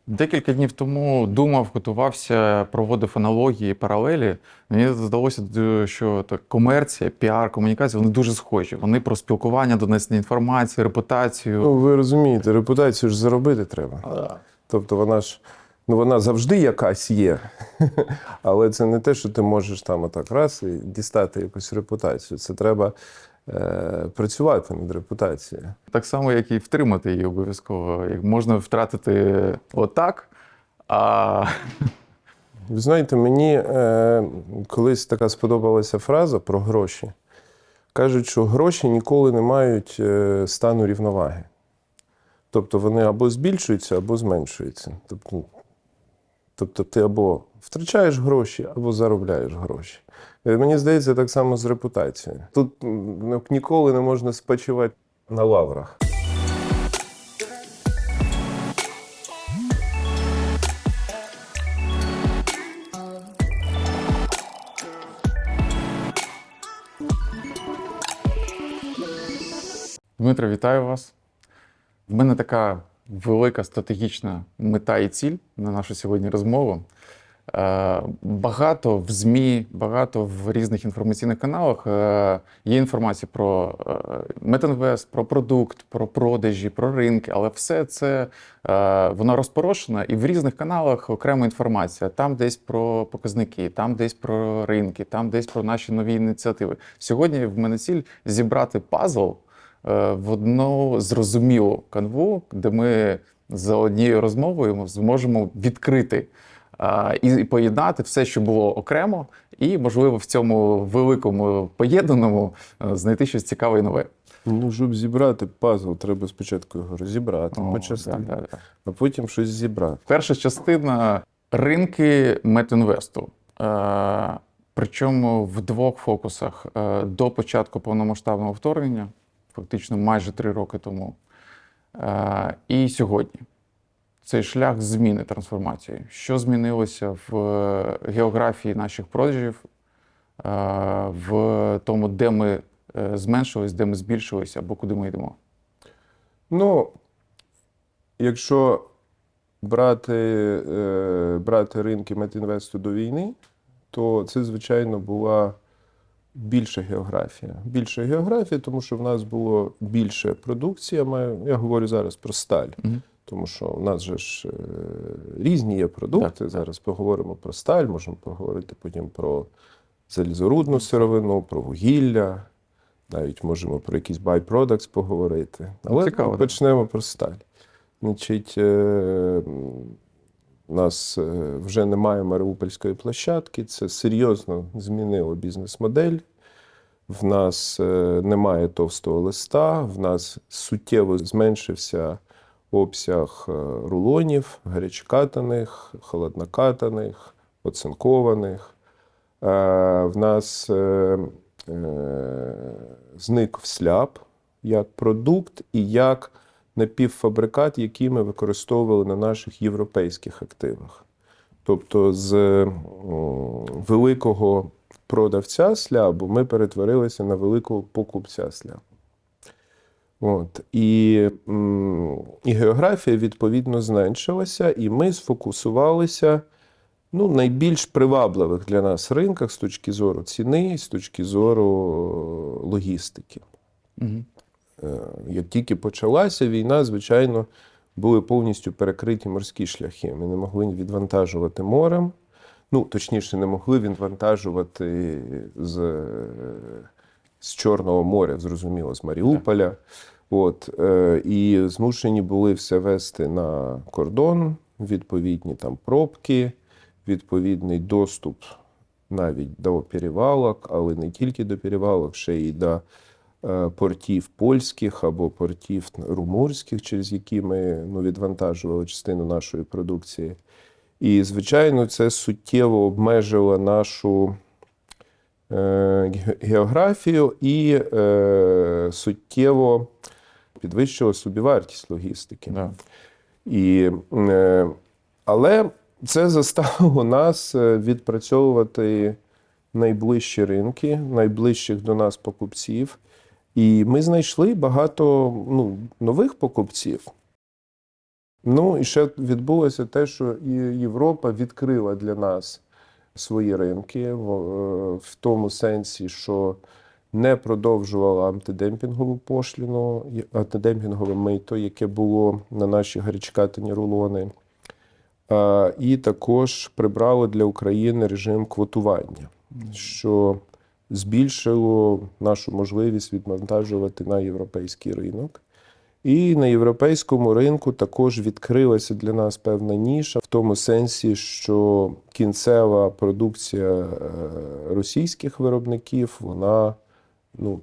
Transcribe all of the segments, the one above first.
Декілька днів тому думав, готувався, проводив аналогії, паралелі. Мені здалося, що так, комерція, піар, комунікація, вони дуже схожі. Вони про спілкування, донесення інформації, репутацію. Ну, ви розумієте, репутацію ж заробити треба. Тобто вона ж, вона завжди якась є, але це не те, що ти можеш там отак раз і дістати якусь репутацію. Це треба працювати над репутацією. Так само, як і втримати її обов'язково. Як можна втратити отак, а Ви знаєте, мені колись така сподобалася фраза про гроші. Кажуть, що гроші ніколи не мають стану рівноваги. Тобто вони або збільшуються, або зменшуються. Тобто ти або втрачаєш гроші, або заробляєш гроші. Мені здається, так само з репутацією. Тут ніколи не можна спочивати на лаврах. Дмитро, вітаю вас. В мене така велика стратегічна мета і ціль на нашу сьогодні розмову. Багато в ЗМІ, багато в різних інформаційних каналах є інформація про Метінвест, про продукт, про продажі, про ринки, але все це воно розпорошено і в різних каналах окрема інформація. Там десь про показники, там десь про ринки, там десь про наші нові ініціативи. Сьогодні в мене ціль зібрати пазл в одну зрозумілу канву, де ми за однією розмовою зможемо відкрити і поєднати все, що було окремо, і, можливо, в цьому великому поєднаному знайти щось цікаве і нове. Ну, щоб зібрати пазл, треба спочатку його розібрати по частинам, а потім щось зібрати. Перша частина – ринки Метінвесту. Причому в двох фокусах. До початку повномасштабного вторгнення, фактично майже 3 роки тому, і сьогодні. Цей шлях зміни, трансформації. Що змінилося в географії наших продажів, в тому, де ми зменшились, де ми збільшилися, або куди ми йдемо? Ну, якщо брати ринки Метінвесту до війни, то це, звичайно, була більша географія. Більша географія, тому що в нас було більше продукції. Я говорю зараз про сталь. Тому що у нас же ж різні є продукти. Так. Зараз поговоримо про сталь, можемо поговорити потім про залізорудну сировину, про вугілля, навіть можемо про якісь byproducts поговорити. Але цікаво, почнемо про сталь. Значить, у нас вже немає Маріупольської площадки, це серйозно змінило бізнес-модель. В нас немає товстого листа, в нас суттєво зменшився обсяг рулонів, гарячокатаних, холоднокатаних, оцинкованих. В нас зник сляп як продукт і як напівфабрикат, який ми використовували на наших європейських активах. Тобто з великого продавця слябу ми перетворилися на великого покупця слябу. От. І географія, відповідно, зменшилася, і ми сфокусувалися найбільш привабливих для нас ринках з точки зору ціни, з точки зору логістики. Як тільки почалася війна, звичайно, були повністю перекриті морські шляхи. Ми не могли відвантажувати морем, точніше, не могли відвантажувати з Чорного моря, зрозуміло, з Маріуполя. І змушені були все вести на кордон, відповідні там пробки, відповідний доступ навіть до перевалок, але не тільки до перевалок, ще й до портів польських або портів румунських, через які ми відвантажували частину нашої продукції. І, звичайно, це суттєво обмежило нашу географію і суттєво підвищила собівартість логістики. Але це заставило нас відпрацьовувати найближчі ринки, найближчих до нас покупців. І ми знайшли багато нових покупців. Ну і ще відбулося те, що і Європа відкрила для нас свої ринки в тому сенсі, що не продовжувала антидемпінгову пошліну, антидемпінгове мито, яке було на наші гарячкатані рулони. І також прибрало для України режим квотування, що збільшило нашу можливість відвантажувати на європейський ринок. І на європейському ринку також відкрилася для нас певна ніша в тому сенсі, що кінцева продукція російських виробників, вона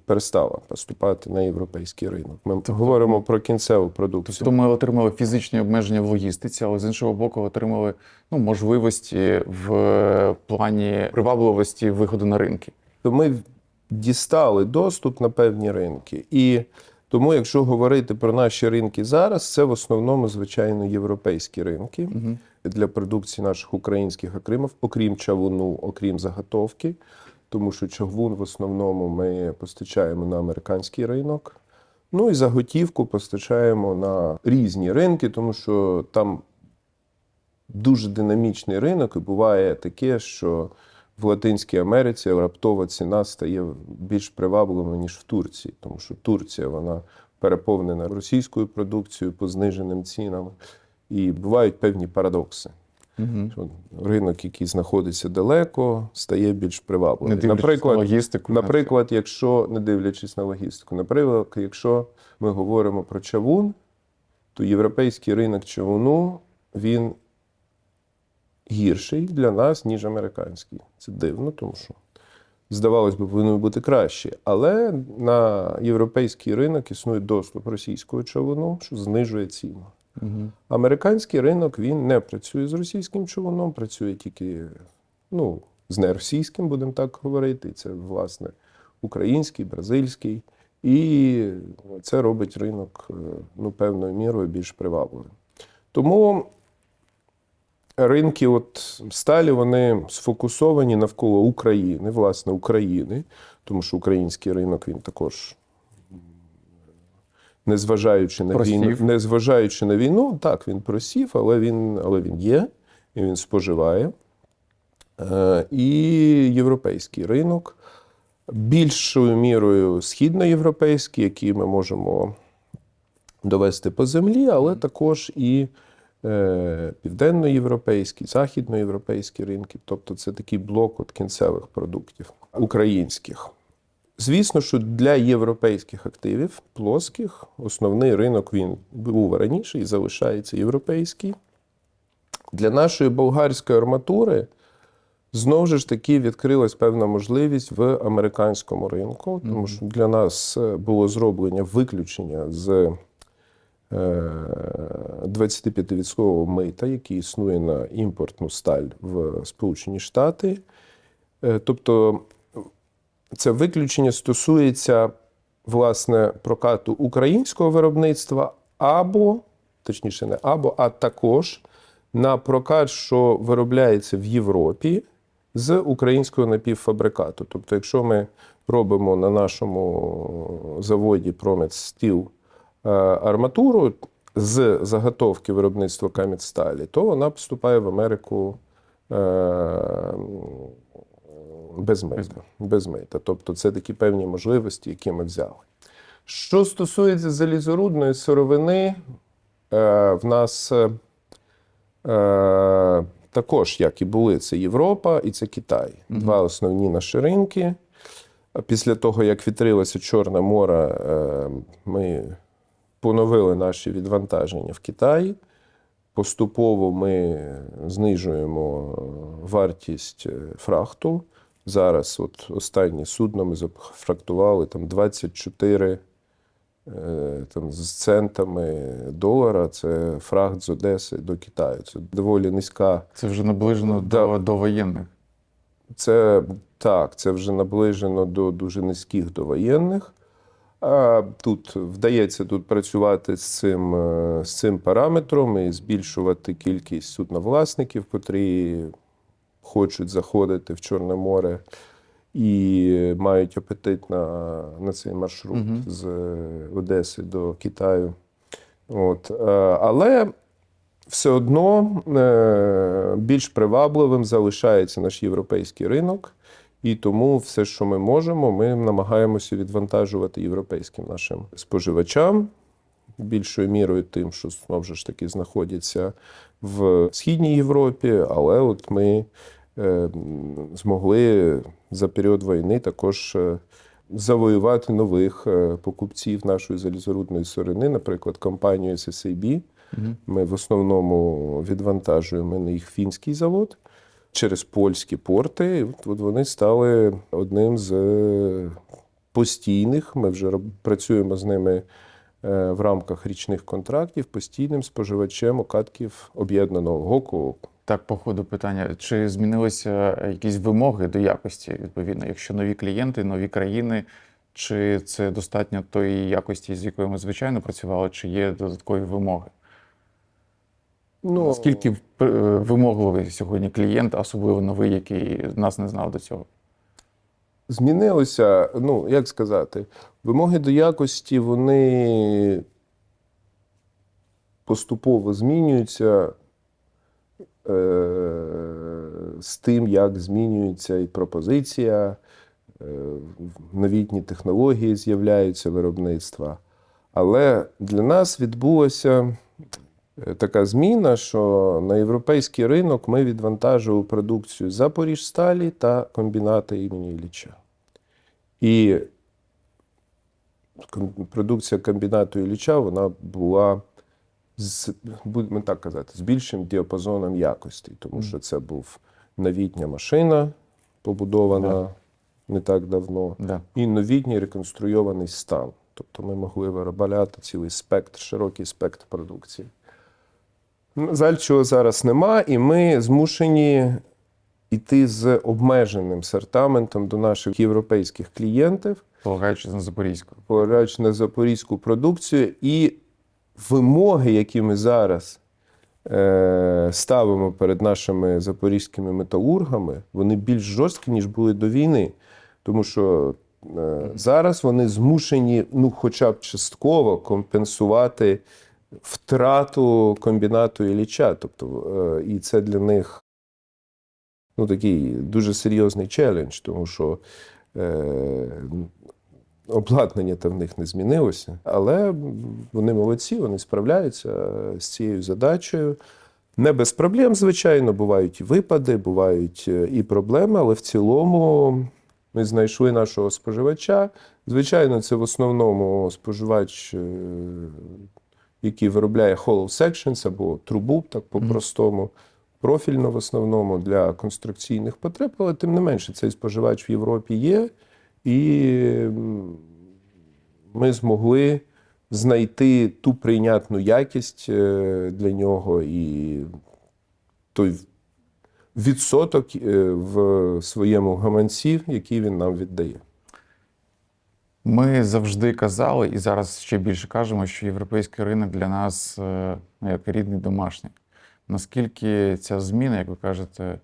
перестала поступати на європейський ринок. Ми говоримо про кінцеву продукцію. Тобто ми отримали фізичні обмеження в логістиці, але з іншого боку отримали можливості в плані привабливості виходу на ринки. То ми дістали доступ на певні ринки. І тому, якщо говорити про наші ринки зараз, це в основному, звичайно, європейські ринки для продукції наших українських окремів, окрім чавуну, окрім заготовки. Тому що чавун в основному ми постачаємо на американський ринок. Ну і заготівку постачаємо на різні ринки, тому що там дуже динамічний ринок, і буває таке, що в Латинській Америці раптова ціна стає більш привабливою, ніж в Турції. Тому що Турція, вона переповнена російською продукцією по зниженим цінам. І бувають певні парадокси. Ринок, який знаходиться далеко, стає більш привабливим. Наприклад, якщо, не дивлячись на логістику, наприклад, якщо ми говоримо про чавун, то європейський ринок чавуну, він гірший для нас, ніж американський. Це дивно, тому що, здавалось би, повинен бути краще. Але на європейський ринок існує доступ російського чавуну, що знижує ціну. Американський ринок, він не працює з російським човуном, працює тільки з неросійським, будемо так говорити. Це, власне, український, бразильський. І це робить ринок певною мірою більш привабливим. Тому ринки сталі, вони сфокусовані навколо України, власне, України, тому що український ринок, він також незважаючи на війну, так, він просів, але він є, і він споживає. І європейський ринок, більшою мірою східноєвропейський, який ми можемо довести по землі, але також і південноєвропейський, західноєвропейські ринки. Тобто це такий блок кінцевих продуктів українських. Звісно, що для європейських активів, плоских, основний ринок він був раніше і залишається європейський. Для нашої болгарської арматури знову ж таки відкрилась певна можливість в американському ринку, тому що для нас було зроблення виключення з 25% мита, який існує на імпортну сталь в Сполучені Штати. Тобто це виключення стосується, власне, прокату українського виробництва або, точніше не або, а також на прокат, що виробляється в Європі з українського напівфабрикату. Тобто, якщо ми робимо на нашому заводі Промет-Стіл арматуру з заготовки виробництва Кам'ятсталі, то вона поступає в Америку без мита. Тобто це такі певні можливості, які ми взяли. Що стосується залізорудної сировини, в нас також, як і були, це Європа і це Китай. Два основні наші ринки. Після того, як відкрилося Чорне море, ми поновили наші відвантаження в Китаї. Поступово ми знижуємо вартість фрахту. Зараз останнє судно ми зафрахтували 24 з центами долара. Це фрахт з Одеси до Китаю. Це доволі низька. Це вже наближено до воєнних. Це вже наближено до дуже низьких довоєнних. Тут вдається працювати з цим параметром і збільшувати кількість судновласників, котрі хочуть заходити в Чорне море і мають апетит на цей маршрут з Одеси до Китаю. Але все одно більш привабливим залишається наш європейський ринок, і тому все, що ми можемо, ми намагаємося відвантажувати європейським нашим споживачам, більшою мірою тим, що знову ж таки знаходяться в Східній Європі, але от ми змогли за період війни також завоювати нових покупців нашої залізорудної сировини, наприклад, компанію SSAB. Ми в основному відвантажуємо на їх фінський завод через польські порти. І от вони стали одним з постійних, ми вже працюємо з ними в рамках річних контрактів, постійним споживачем окатків об'єднаного ГОКу. Так, по ходу питання, чи змінилися якісь вимоги до якості, відповідно, якщо нові клієнти, нові країни, чи це достатньо тої якості, з якою ми звичайно працювали, чи є додаткові вимоги? Наскільки вимогливий сьогодні клієнт, особливо новий, який нас не знав до цього? Змінилося, як сказати, вимоги до якості, вони поступово змінюються з тим, як змінюється і пропозиція, новітні технології з'являються виробництва. Але для нас відбулося така зміна, що на європейський ринок ми відвантажували продукцію Запоріжсталі та комбіната імені Ілліча. І продукція комбінату Ілліча, вона була, будемо так казати, з більшим діапазоном якостей, тому що це був новітня машина, побудована не так давно, і новітній реконструйований стан. Тобто ми могли виробляти цілий спектр, широкий спектр продукції. Жаль, чого зараз нема, і ми змушені йти з обмеженим асортиментом до наших європейських клієнтів. Полагаючись на запорізьку. Полагаючись на запорізьку продукцію. І вимоги, які ми зараз ставимо перед нашими запорізькими металургами, вони більш жорсткі, ніж були до війни. Тому що зараз вони змушені, хоча б частково компенсувати втрату комбінату Ілліча. Тобто, і це для них такий дуже серйозний челендж, тому що обладнання в них не змінилося. Але вони молодці, вони справляються з цією задачею. Не без проблем, звичайно, бувають і випади, бувають і проблеми, але в цілому ми знайшли нашого споживача. Звичайно, це в основному споживач, який виробляє hollow sections або трубу, так по-простому, профільно в основному для конструкційних потреб, але тим не менше цей споживач в Європі є, і ми змогли знайти ту прийнятну якість для нього і той відсоток в своєму гаманці, який він нам віддає. Ми завжди казали, і зараз ще більше кажемо, що європейський ринок для нас як рідний домашній. Наскільки ця зміна, як ви кажете,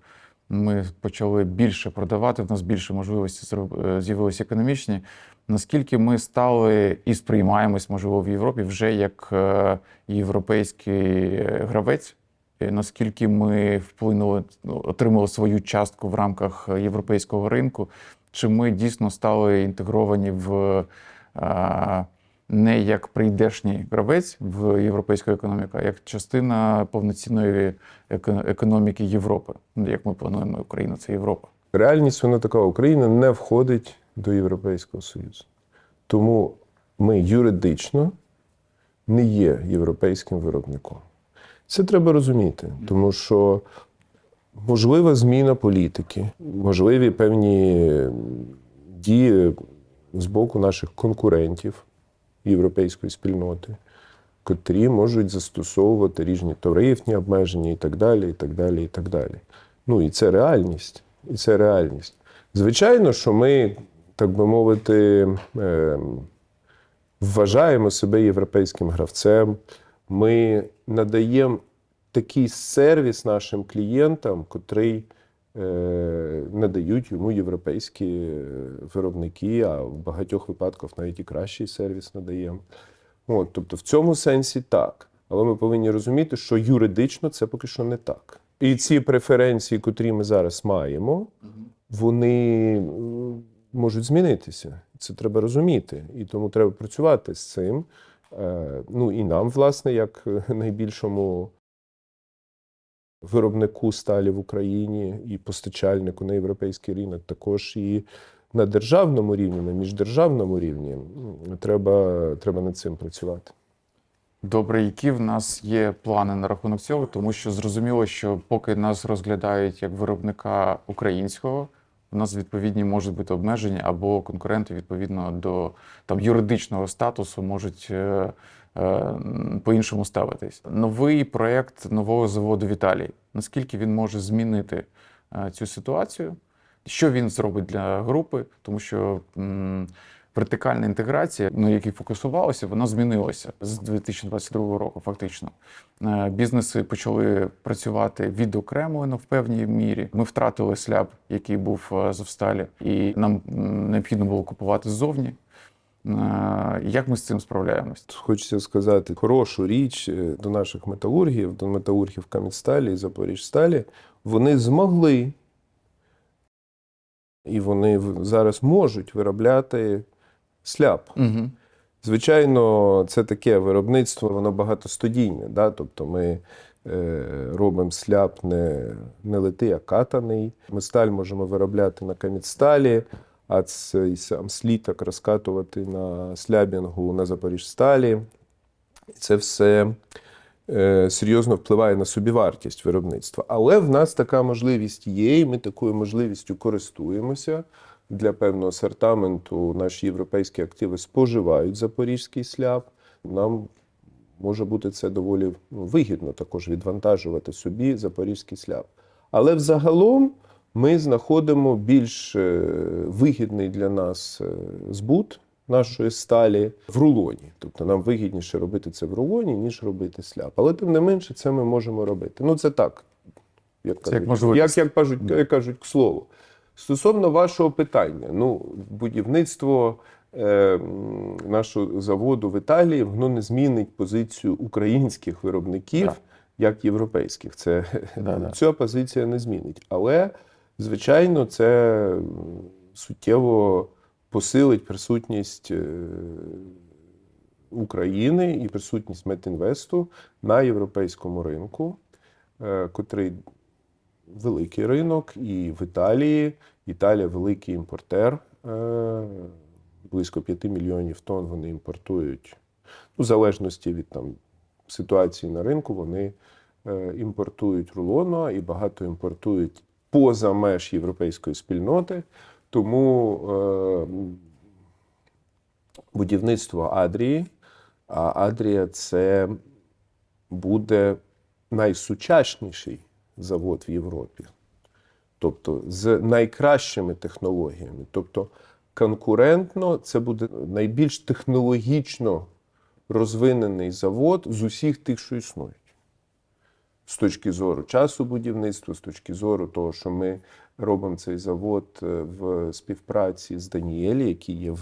ми почали більше продавати, в нас більше можливості з'явилися економічні, наскільки ми стали і сприймаємось, можливо, в Європі вже як європейський гравець, наскільки ми вплинули, отримали свою частку в рамках європейського ринку, чи ми дійсно стали інтегровані в не як прийдешній гравець в європейську економіку, а як частина повноцінної економіки Європи. Як ми плануємо, Україна – це Європа. Реальність вона така, Україна не входить до Європейського Союзу. Тому ми юридично не є європейським виробником. Це треба розуміти, тому що можлива зміна політики, можливі певні дії з боку наших конкурентів європейської спільноти, котрі можуть застосовувати різні тарифні обмеження і так далі, і так далі, і так далі. І це реальність. І це реальність. Звичайно, що ми, так би мовити, вважаємо себе європейським гравцем. Ми надаємо такий сервіс нашим клієнтам, котрий надають йому європейські виробники, а в багатьох випадках навіть і кращий сервіс надаємо. Тобто в цьому сенсі так. Але ми повинні розуміти, що юридично це поки що не так. І ці преференції, котрі ми зараз маємо, вони можуть змінитися. Це треба розуміти. І тому треба працювати з цим. Ну і нам, власне, як найбільшому виробнику сталі в Україні і постачальнику на європейський ринок, також і на державному рівні, на міждержавному рівні треба над цим працювати. Добре, які в нас є плани на рахунок цього, тому що зрозуміло, що поки нас розглядають як виробника українського, у нас відповідні можуть бути обмеження, або конкуренти відповідно до там юридичного статусу можуть по-іншому ставитись. Новий проєкт нового заводу в Італії. Наскільки він може змінити цю ситуацію? Що він зробить для групи? Тому що вертикальна інтеграція, на якій фокусувалося, вона змінилася з 2022 року, фактично. Бізнеси почали працювати відокремлено в певній мірі. Ми втратили сляб, який був з Азовсталі, і нам необхідно було купувати ззовні. Як ми з цим справляємось? Хочеться сказати хорошу річ до наших металургів, до металургів Кам'янсталі і Запоріжсталі. Вони змогли, і вони зараз можуть виробляти сляп. Угу. Звичайно, це таке виробництво, воно багатостудійне. Да? Тобто ми робимо сляп не литий, а катаний. Ми сталь можемо виробляти на Кам'янсталі, а цей сам сліток розкатувати на слябінгу на Запоріжсталі. Це все серйозно впливає на собівартість виробництва. Але в нас така можливість є, і ми такою можливістю користуємося. Для певного асортименту наші європейські активи споживають запорізький сляп. Нам може бути це доволі вигідно також відвантажувати собі запорізький сляп. Але взагалом ми знаходимо більш вигідний для нас збут нашої сталі в рулоні. Тобто нам вигідніше робити це в рулоні, ніж робити сляп. Але тим не менше це ми можемо робити. Ну це так, як кажуть, к слову. Стосовно вашого питання, будівництво нашого заводу в Італії, воно не змінить позицію українських виробників, як європейських. Ця позиція не змінить. Але, звичайно, це суттєво посилить присутність України і присутність Метінвесту на європейському ринку, котрий великий ринок, і в Італії. Італія великий імпортер, близько 5 мільйонів тонн вони імпортують. В залежності від ситуації на ринку, вони імпортують рулону і багато імпортують поза меж європейської спільноти. Тому будівництво Адрії, а Адрія це буде найсучасніший завод в Європі. Тобто з найкращими технологіями. Тобто конкурентно це буде найбільш технологічно розвинений завод з усіх тих, що існують. З точки зору часу будівництва, з точки зору того, що ми робимо цей завод в співпраці з Даніелі, який є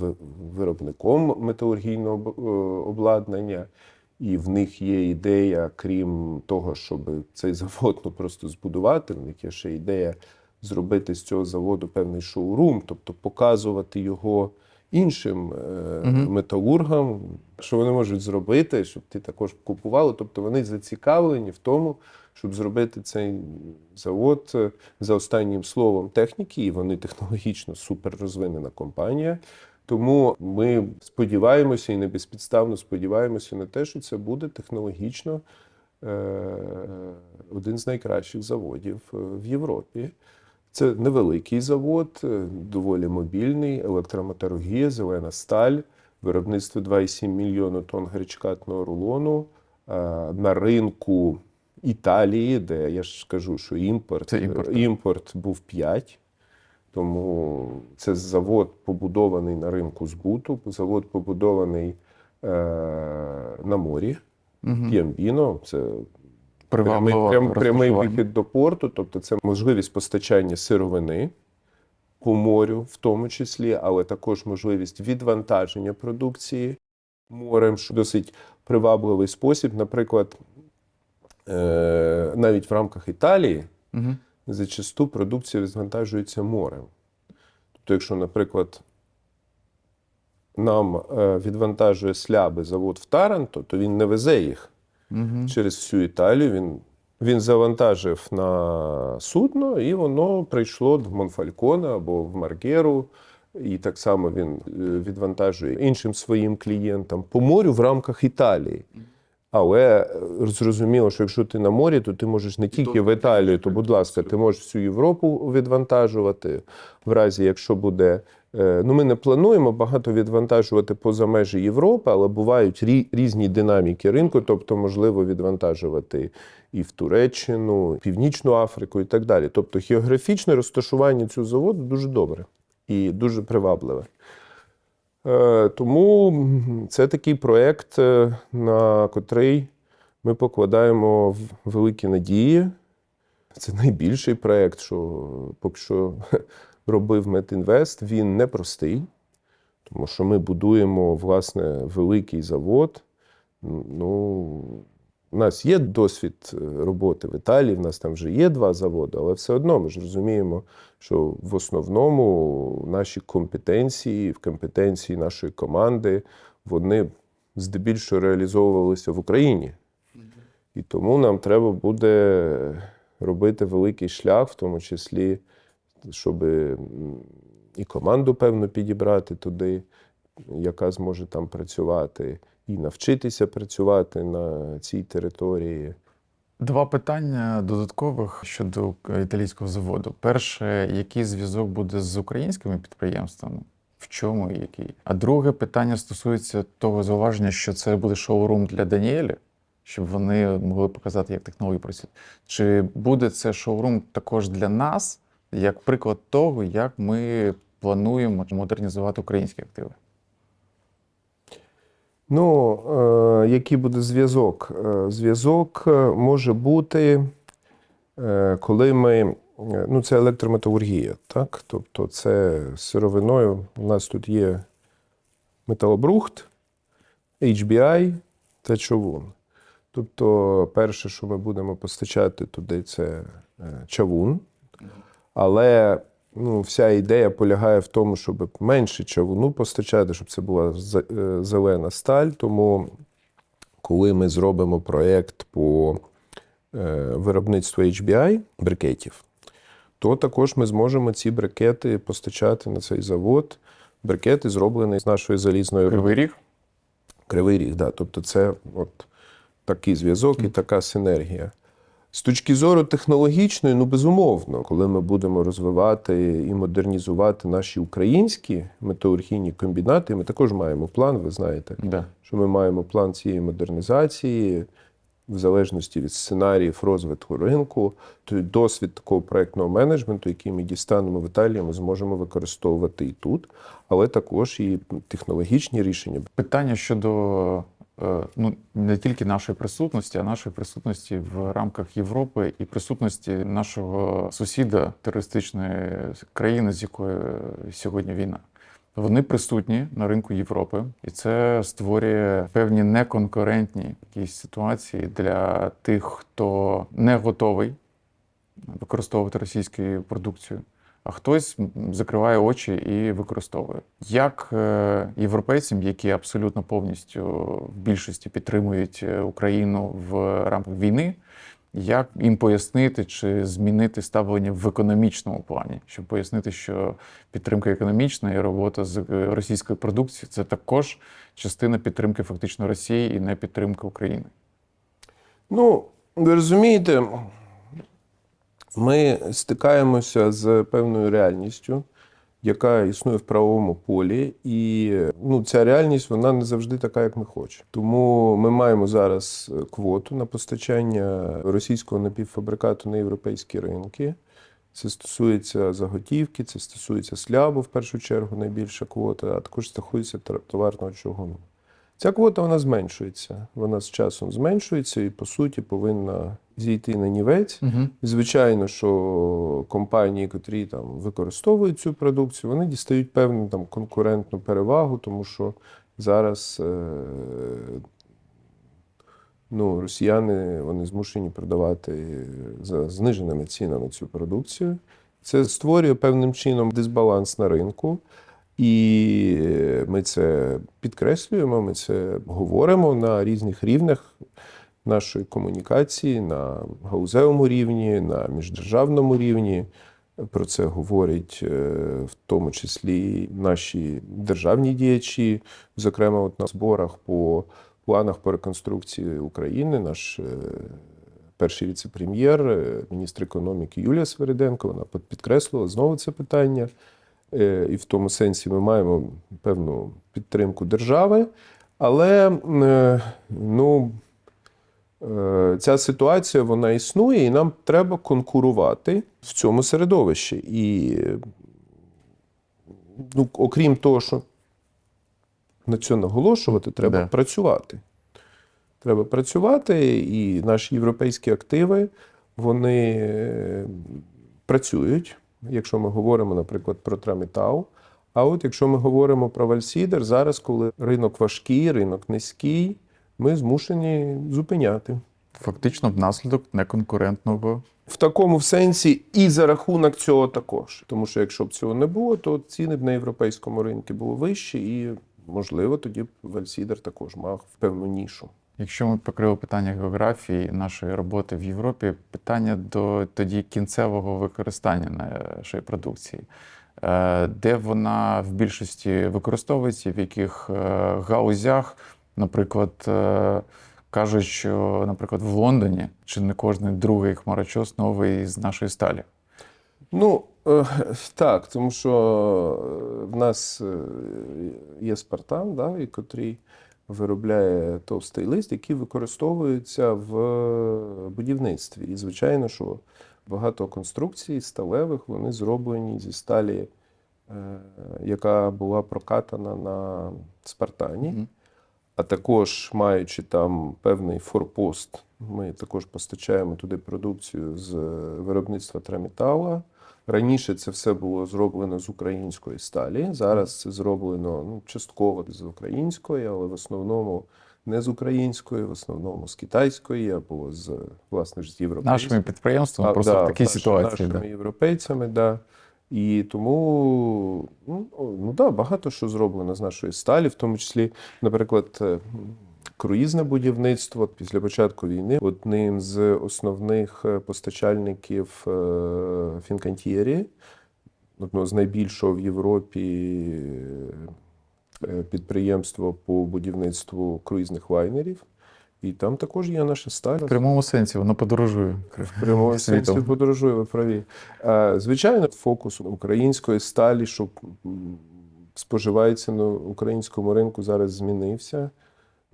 виробником металургійного обладнання. І в них є ідея, крім того, щоб цей завод просто збудувати, в них є ще ідея зробити з цього заводу певний шоурум, тобто показувати його іншим металургам, що вони можуть зробити, щоб ти також купували. Тобто вони зацікавлені в тому, щоб зробити цей завод за останнім словом техніки, і вони технологічно суперрозвинена компанія. Тому ми сподіваємося і не безпідставно сподіваємося на те, що це буде технологічно один з найкращих заводів в Європі. Це невеликий завод, доволі мобільний, електрометалургія, зелена сталь, виробництво 2,7 мільйона тонн гречкатного рулону на ринку Італії, де я ж скажу, що імпорт був 5. Тому це завод побудований на ринку збуту, завод побудований на морі, П'ямбіно, це прямий вихід до порту, тобто це можливість постачання сировини по морю в тому числі, але також можливість відвантаження продукції. морем, що досить привабливий спосіб. Наприклад, навіть в рамках Італії Угу. зачасту продукція розвантажується морем. Тобто, якщо, наприклад, нам відвантажує сляби завод в Таранто, то він не везе їх Угу. через всю Італію. Він завантажив на судно, і воно прийшло в Монфальконе або в Маргеру. І так само він відвантажує іншим своїм клієнтам по морю в рамках Італії. Але зрозуміло, що якщо ти на морі, то ти можеш не тільки в Італію, то, будь ласка, ти можеш всю Європу відвантажувати. В разі, якщо буде... Ну, ми не плануємо багато відвантажувати поза межі Європи, але бувають різні динаміки ринку, тобто можливо відвантажувати і в Туреччину, Північну Африку і так далі. Тобто географічне розташування цього заводу дуже добре і дуже привабливе. Тому це такий проєкт, на котрий ми покладаємо великі надії. Це найбільший проєкт, що поки що робив Метінвест. Він непростий, тому що ми будуємо, власне, великий завод. Ну, у нас є досвід роботи в Італії, в нас там вже є 2 заводи, але все одно ми ж розуміємо, що в основному наші компетенції, в компетенції нашої команди, вони здебільшого реалізовувалися в Україні. І тому нам треба буде робити великий шлях, в тому числі, щоб і команду, певно, підібрати туди, яка зможе там працювати, і навчитися працювати на цій території. 2 питання додаткових щодо італійського заводу. Перше, який зв'язок буде з українськими підприємствами? В чому і який? А друге питання стосується того зауваження, що це буде шоурум для Даніелі, щоб вони могли показати, як технології працюють. Чи буде це шоурум також для нас, як приклад того, як ми плануємо модернізувати українські активи? Ну, який буде зв'язок? Зв'язок може бути, коли ми... Ну, це електрометалургія, так? Тобто це з сировиною. У нас тут є металобрухт, HBI та човун. Тобто перше, що ми будемо постачати туди, це чавун. Але вся ідея полягає в тому, щоб менше чавуну постачати, щоб це була зелена сталь. Тому, коли ми зробимо проєкт по виробництву HBI, брикетів, то також ми зможемо ці брикети постачати на цей завод. Брикети зроблені з нашої залізної руди. Кривий Ріг? Кривий Ріг, да. Тобто це от такий зв'язок і така синергія. З точки зору технологічної, безумовно, коли ми будемо розвивати і модернізувати наші українські металургійні комбінати, ми також маємо план, ви знаєте, Да. що ми маємо план цієї модернізації, в залежності від сценаріїв розвитку ринку, то досвід такого проєктного менеджменту, який ми дістанемо в Італії, ми зможемо використовувати і тут, але також і технологічні рішення. Питання щодо не тільки нашої присутності, а нашої присутності в рамках Європи і присутності нашого сусіда, терористичної країни, з якою сьогодні війна. Вони присутні на ринку Європи, і це створює певні неконкурентні якісь ситуації для тих, хто не готовий використовувати російську продукцію, а хтось закриває очі і використовує. Як європейцям, які абсолютно повністю в більшості підтримують Україну в рамках війни, як їм пояснити чи змінити ставлення в економічному плані, щоб пояснити, що підтримка економічна і робота з російською продукцією – це також частина підтримки фактично Росії і не підтримки України? Ви розумієте, ми стикаємося з певною реальністю, яка існує в правовому полі, і ця реальність, вона не завжди така, як ми хочемо. Тому ми маємо зараз квоту на постачання російського напівфабрикату на європейські ринки. Це стосується заготівки, це стосується слябу, в першу чергу, найбільша квота, а також стосується товарного чугуну. Ця квота, вона зменшується. Вона з часом зменшується і, по суті, повинна зійти на нівець. Угу. Звичайно, що компанії, котрі використовують цю продукцію, вони дістають певну конкурентну перевагу, тому що зараз росіяни вони змушені продавати за зниженими цінами цю продукцію. Це створює певним чином дисбаланс на ринку. І ми це підкреслюємо, ми це говоримо на різних рівнях нашої комунікації, на галузевому рівні, на міждержавному рівні. Про це говорять в тому числі наші державні діячі, зокрема от на зборах по планах по реконструкції України. Наш перший віце-прем'єр, міністр економіки Юлія Свериденко, вона підкреслила знову це питання. І в тому сенсі ми маємо певну підтримку держави, але ця ситуація вона існує, і нам треба конкурувати в цьому середовищі. І окрім того, що на це наголошувати, треба працювати. Треба працювати, і наші європейські активи, вони працюють. Якщо ми говоримо, наприклад, про Трамітау. А от якщо ми говоримо про Вальсідер, зараз, коли ринок важкий, ринок низький, ми змушені зупиняти. Фактично, внаслідок неконкурентного. В такому сенсі і за рахунок цього також. Тому що якщо б цього не було, то ціни б на європейському ринку були вищі і, можливо, тоді б Вальсідер також мав певну нішу. Якщо ми покрили питання географії нашої роботи в Європі, питання до тоді кінцевого використання нашої продукції. Де вона в більшості використовується, в яких галузях, наприклад, кажуть, що, наприклад, в Лондоні чи не кожен другий хмарочос новий з нашої сталі? Так, тому що в нас є Спартан, да, котрий виробляє товстий лист, який використовується в будівництві. І, звичайно, що багато конструкцій сталевих, вони зроблені зі сталі, яка була прокатана на Спартані. А також, маючи там певний форпост, ми також постачаємо туди продукцію з виробництва Трамітала. Раніше це все було зроблено з української сталі. Зараз це зроблено частково з української, але в основному не з української, в основному з китайської або з, власне ж, з європейської. Нашими підприємствами просто в такій ситуації. Нашими європейцями, да. І тому багато що зроблено з нашої сталі, в тому числі, наприклад, круїзне будівництво після початку війни одним з основних постачальників Фінкантьєрі, одного з найбільшого в Європі підприємства по будівництву круїзних лайнерів. І там також є наша сталь. В прямому сенсі воно подорожує. В прямому сенсі подорожує, ви праві. Звичайно, фокус української сталі, що споживається на українському ринку, зараз змінився.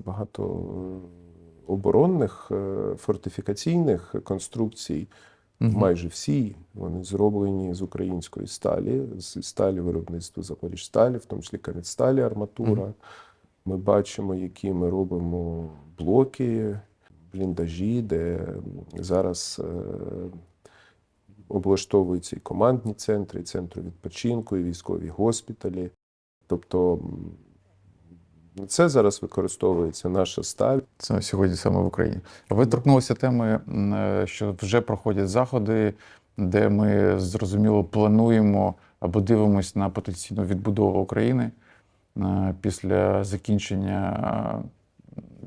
Багато оборонних, фортифікаційних конструкцій, майже всі, вони зроблені з української сталі, з сталі виробництва Запоріжсталі, в тому числі Кам'ятсталі, арматура. Ми бачимо, які ми робимо блоки, бліндажі, де зараз облаштовуються і командні центри, і центри відпочинку, і військові госпіталі. Тобто це зараз використовується наша сталь. Це сьогодні саме в Україні. Ви торкнулися теми, що вже проходять заходи, де ми, зрозуміло, плануємо або дивимося на потенційну відбудову України після закінчення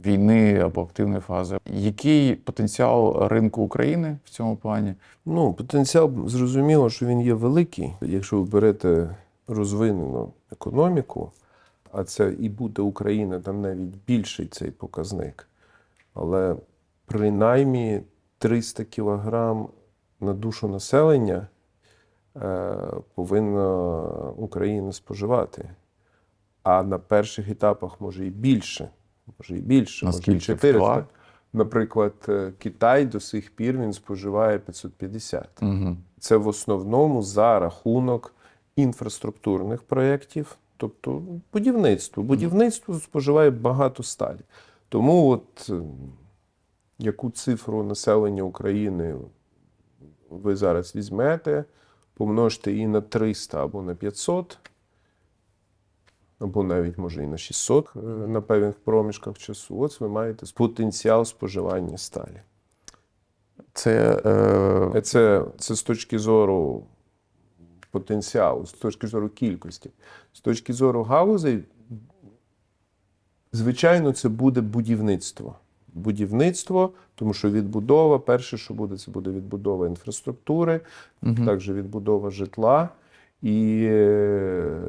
війни або активної фази. Який потенціал ринку України в цьому плані? Потенціал, зрозуміло, що він є великий. Якщо ви берете розвинену економіку, а це і буде Україна, там навіть більший цей показник. Але принаймні 300 кілограм на душу населення повинна Україна споживати. А на перших етапах може і більше. Може і 400. Наприклад, Китай до сих пір він споживає 550. Це в основному за рахунок інфраструктурних проєктів, тобто будівництво. Будівництво споживає багато сталі. Тому яку цифру населення України ви зараз візьмете, помножте її на 300 або на 500, або навіть може і на 600 на певних проміжках часу. Ось ви маєте потенціал споживання сталі. Це з точки зору потенціалу, з точки зору кількості. З точки зору галузей, звичайно, це буде будівництво. Будівництво, тому що відбудова, перше, що буде, це буде відбудова інфраструктури, також відбудова житла. І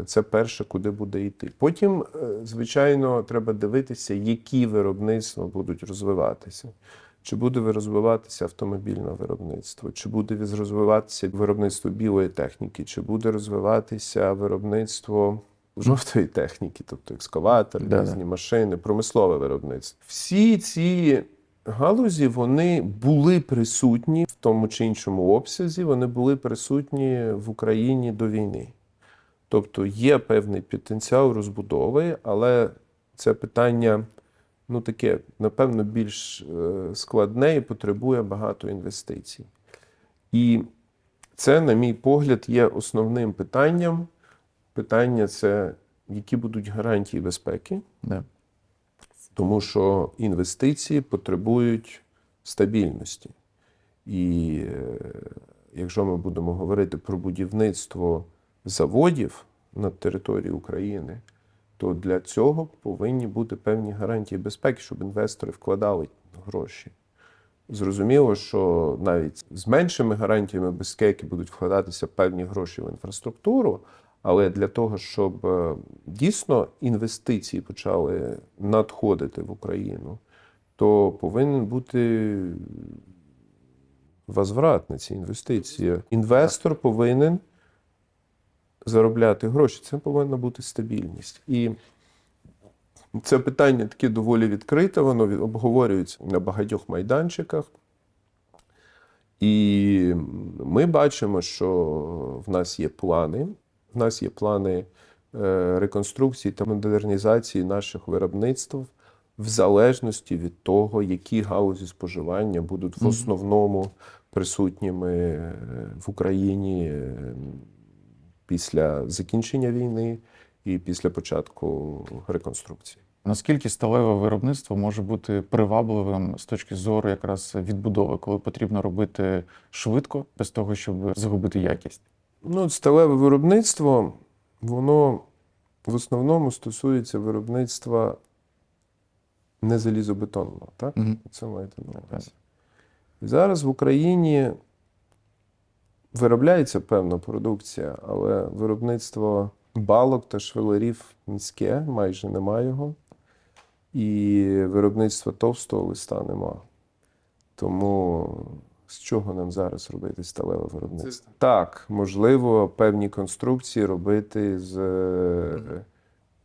це перше, куди буде йти. Потім, звичайно, треба дивитися, які виробництва будуть розвиватися. Чи буде розвиватися автомобільне виробництво, чи буде розвиватися виробництво білої техніки, чи буде розвиватися виробництво жовтої техніки, тобто екскаватори, різні машини, промислове виробництво. Всі ці галузі, вони були присутні в тому чи іншому обсязі, вони були присутні в Україні до війни. Тобто є певний потенціал розбудови, але це питання, таке, напевно, більш складне і потребує багато інвестицій. І це, на мій погляд, є основним питанням. Питання – це, які будуть гарантії безпеки. Тому що інвестиції потребують стабільності. І якщо ми будемо говорити про будівництво заводів на території України, то для цього повинні бути певні гарантії безпеки, щоб інвестори вкладали гроші. Зрозуміло, що навіть з меншими гарантіями безпеки будуть вкладатися певні гроші в інфраструктуру, але для того, щоб дійсно інвестиції почали надходити в Україну, то повинен бути возврат на ці інвестиції. Інвестор повинен заробляти гроші. Це повинна бути стабільність. І це питання таке доволі відкрите, воно обговорюється на багатьох майданчиках. І ми бачимо, що в нас є плани. В нас є плани реконструкції та модернізації наших виробництв в залежності від того, які галузі споживання будуть в основному присутніми в Україні після закінчення війни і після початку реконструкції. Наскільки сталеве виробництво може бути привабливим з точки зору якраз відбудови, коли потрібно робити швидко, без того, щоб загубити якість? Сталеве виробництво, воно в основному стосується виробництва не залізобетонного, так? Це маєте на увазі. Зараз в Україні виробляється певна продукція, але виробництво балок та швелерів низьке, майже немає його. І виробництва товстого листа нема. Тому з чого нам зараз робити сталеве виробництво? Так, можливо, певні конструкції робити з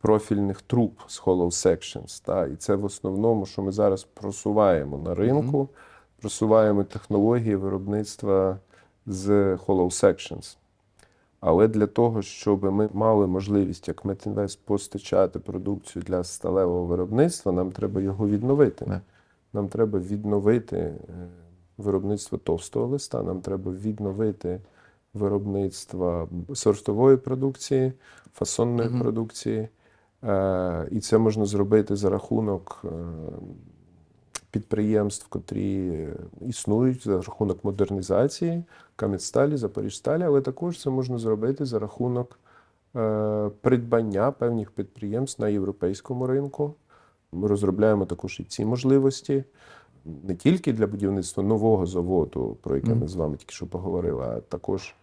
профільних труб, з hollow sections. Та? І це в основному, що ми зараз просуваємо на ринку, просуваємо технології виробництва з hollow sections. Але для того, щоб ми мали можливість, як Метінвест, постачати продукцію для сталевого виробництва, нам треба його відновити. Нам треба відновити виробництво товстого листа, нам треба відновити виробництво сортової продукції, фасонної продукції. І це можна зробити за рахунок підприємств, котрі існують, за рахунок модернізації Кам'янсталі, Запоріжсталі, але також це можна зробити за рахунок придбання певних підприємств на європейському ринку. Ми розробляємо також і ці можливості не тільки для будівництва нового заводу, про який ми з вами тільки що поговорили, а також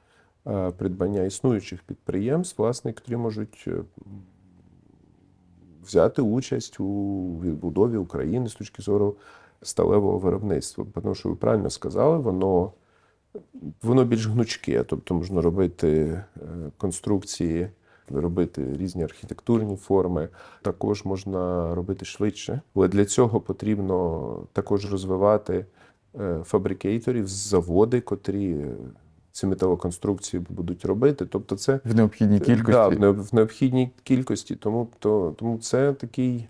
придбання існуючих підприємств, власне, які можуть взяти участь у відбудові України з точки зору сталевого виробництва. Тому що ви правильно сказали, воно більш гнучке, тобто можна робити конструкції, робити різні архітектурні форми, також можна робити швидше. Але для цього потрібно також розвивати фабрикейторів, заводи, котрі ці металоконструкції будуть робити. Тобто це в необхідній кількості. Да, в необхідній кількості. Тому це такий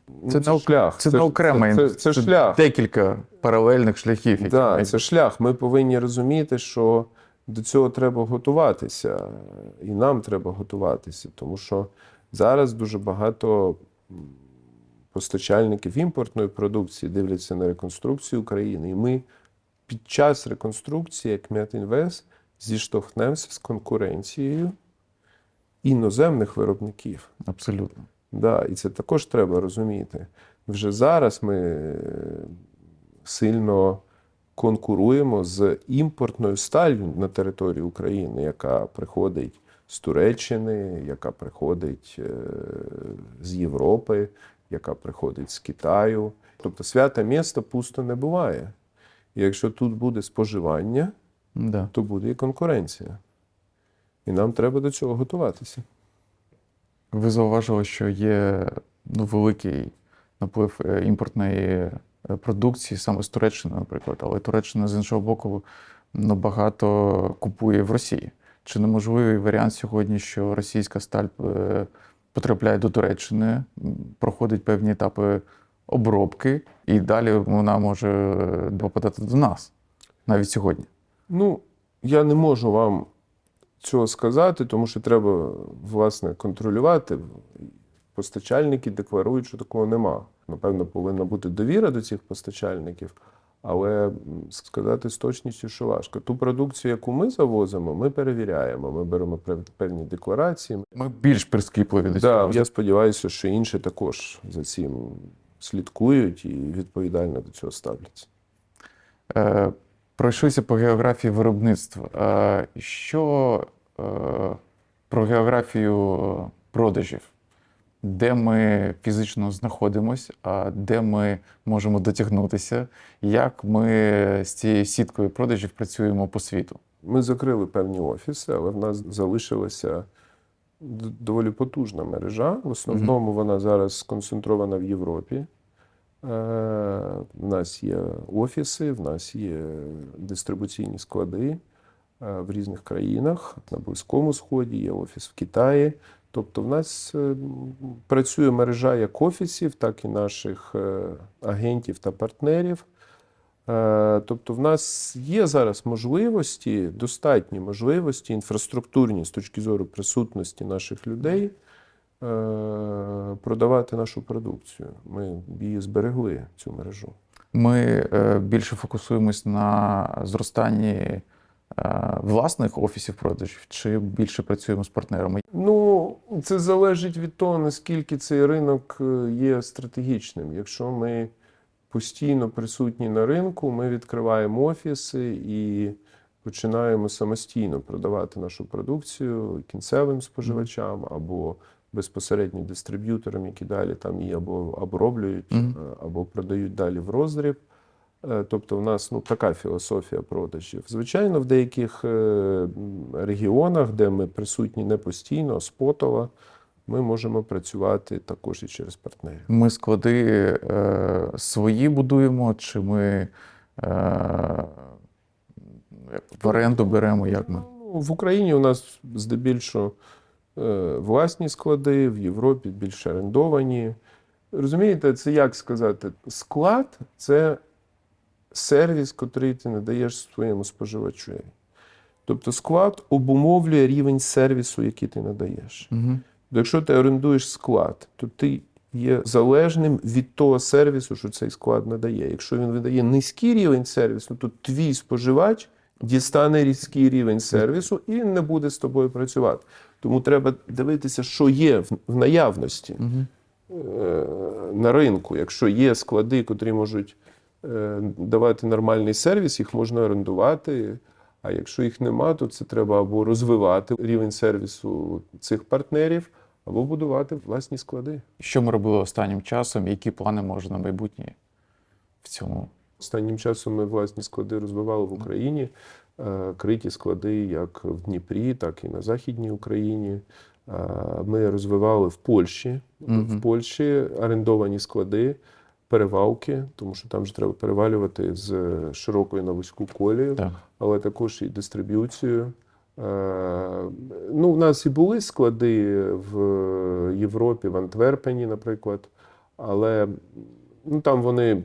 шлях. Це не окремий, це шлях. Декілька паралельних шляхів. Так, це шлях. Ми повинні розуміти, що до цього треба готуватися. І нам треба готуватися. Тому що Зараз дуже багато постачальників імпортної продукції дивляться на реконструкцію України. І ми під час реконструкції, як Метінвест, зіштовхнемося з конкуренцією іноземних виробників. Абсолютно. Да, і це також треба розуміти. Вже зараз ми сильно конкуруємо з імпортною сталлю на території України, яка приходить з Туреччини, яка приходить з Європи, яка приходить з Китаю. Тобто святе місто пусто не буває. І якщо тут буде споживання, Да. то буде і конкуренція. І нам треба до цього готуватися. Ви зауважили, що є великий наплив імпортної продукції саме з Туреччини, наприклад, але Туреччина з іншого боку багато купує в Росії. Чи неможливий варіант сьогодні, що російська сталь потрапляє до Туреччини, проходить певні етапи обробки, і далі вона може попадати до нас навіть сьогодні? Ну, я не можу вам цього сказати, тому що треба, власне, контролювати. Постачальники декларують, що такого нема. Напевно, повинна бути довіра до цих постачальників, але сказати з точністю, що важко. Ту продукцію, яку ми завозимо, ми перевіряємо. Ми беремо певні декларації. Ми більш прискіпливі до цього. Я сподіваюся, що інші також за цим слідкують і відповідально до цього ставляться. Пройшлися по географії виробництва. Що про географію продажів? Де ми фізично знаходимося, а де ми можемо дотягнутися? Як ми з цією сіткою продажів працюємо по світу? Ми закрили певні офіси, але в нас залишилася доволі потужна мережа. В основному вона зараз сконцентрована в Європі. В нас є офіси, в нас є дистрибуційні склади в різних країнах. На Близькому Сході є офіс в Китаї. Тобто в нас працює мережа як офісів, так і наших агентів та партнерів. Тобто в нас є зараз можливості, достатні можливості інфраструктурні з точки зору присутності наших людей продавати нашу продукцію. Ми її зберегли, цю мережу. Ми більше фокусуємось на зростанні власних офісів продажів чи більше працюємо з партнерами? Ну, це залежить від того, наскільки цей ринок є стратегічним. Якщо ми постійно присутні на ринку, ми відкриваємо офіси і починаємо самостійно продавати нашу продукцію кінцевим споживачам або безпосередньо дистриб'юторам, які далі там її або оброблюють, або продають далі в роздріб. Тобто у нас така філософія продажів. Звичайно, в деяких регіонах, де ми присутні не постійно, а спотово, ми можемо працювати також і через партнерів. Ми склади свої будуємо, чи ми в оренду беремо? Як ми? В Україні у нас здебільшого власні склади, в Європі більш орендовані. Розумієте, це як сказати? Склад – це сервіс, який ти надаєш своєму споживачу. Тобто склад обумовлює рівень сервісу, який ти надаєш. Угу. Якщо ти орендуєш склад, то ти є залежним від того сервісу, що цей склад надає. Якщо він видає низький рівень сервісу, то твій споживач дістане низький рівень сервісу і не буде з тобою працювати. Тому треба дивитися, що є в наявності на ринку. Якщо є склади, котрі можуть давати нормальний сервіс, їх можна орендувати. А якщо їх нема, то це треба або розвивати рівень сервісу цих партнерів, або будувати власні склади. Що ми робили останнім часом? Які плани може на майбутнє в цьому? Останнім часом ми власні склади розвивали в Україні. Криті склади як в Дніпрі, так і на Західній Україні. Ми розвивали в Польщі. В Польщі орендовані склади, перевалки, тому що там же треба перевалювати з широкої на вузьку колію, але також і дистриб'юцію. У нас і були склади в Європі, в Антверпені, наприклад, але там вони,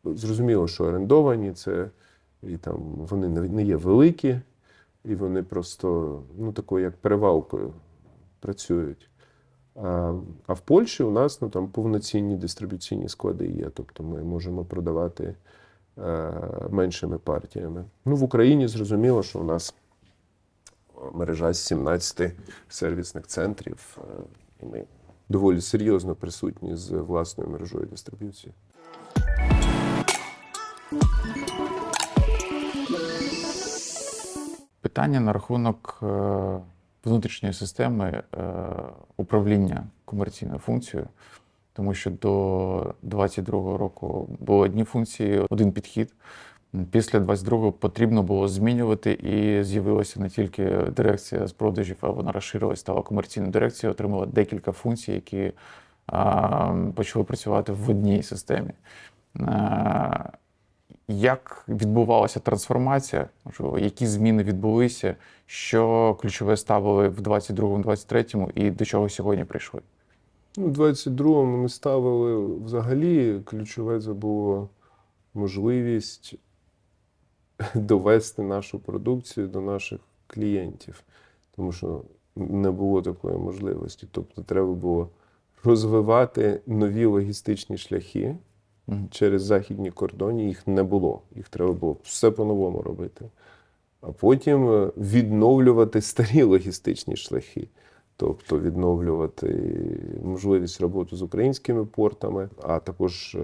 зрозуміло, що орендовані, і там вони не є великі, і вони просто такою як перевалкою працюють. А в Польщі у нас там повноцінні дистриб'юційні склади є, тобто ми можемо продавати меншими партіями. В Україні зрозуміло, що у нас мережа з 17 сервісних центрів, і ми доволі серйозно присутні з власною мережою дистриб'юції. Питання на рахунок внутрішньої системи управління комерційною функцією, тому що до 2022 року були одні функції, один підхід. Після 2022 потрібно було змінювати, і з'явилася не тільки дирекція з продажів, а вона розширилась, стала комерційною дирекцією, отримала декілька функцій, які почали працювати в одній системі. Як відбувалася трансформація, які зміни відбулися, що ключове ставили в 22-23 і до чого сьогодні прийшли? У 22-му ми ставили взагалі ключове це було можливість довести нашу продукцію до наших клієнтів, тому що не було такої можливості. Тобто треба було розвивати нові логістичні шляхи через західні кордони, їх не було. Їх треба було все по-новому робити. А потім відновлювати старі логістичні шляхи. Тобто відновлювати можливість роботи з українськими портами, а також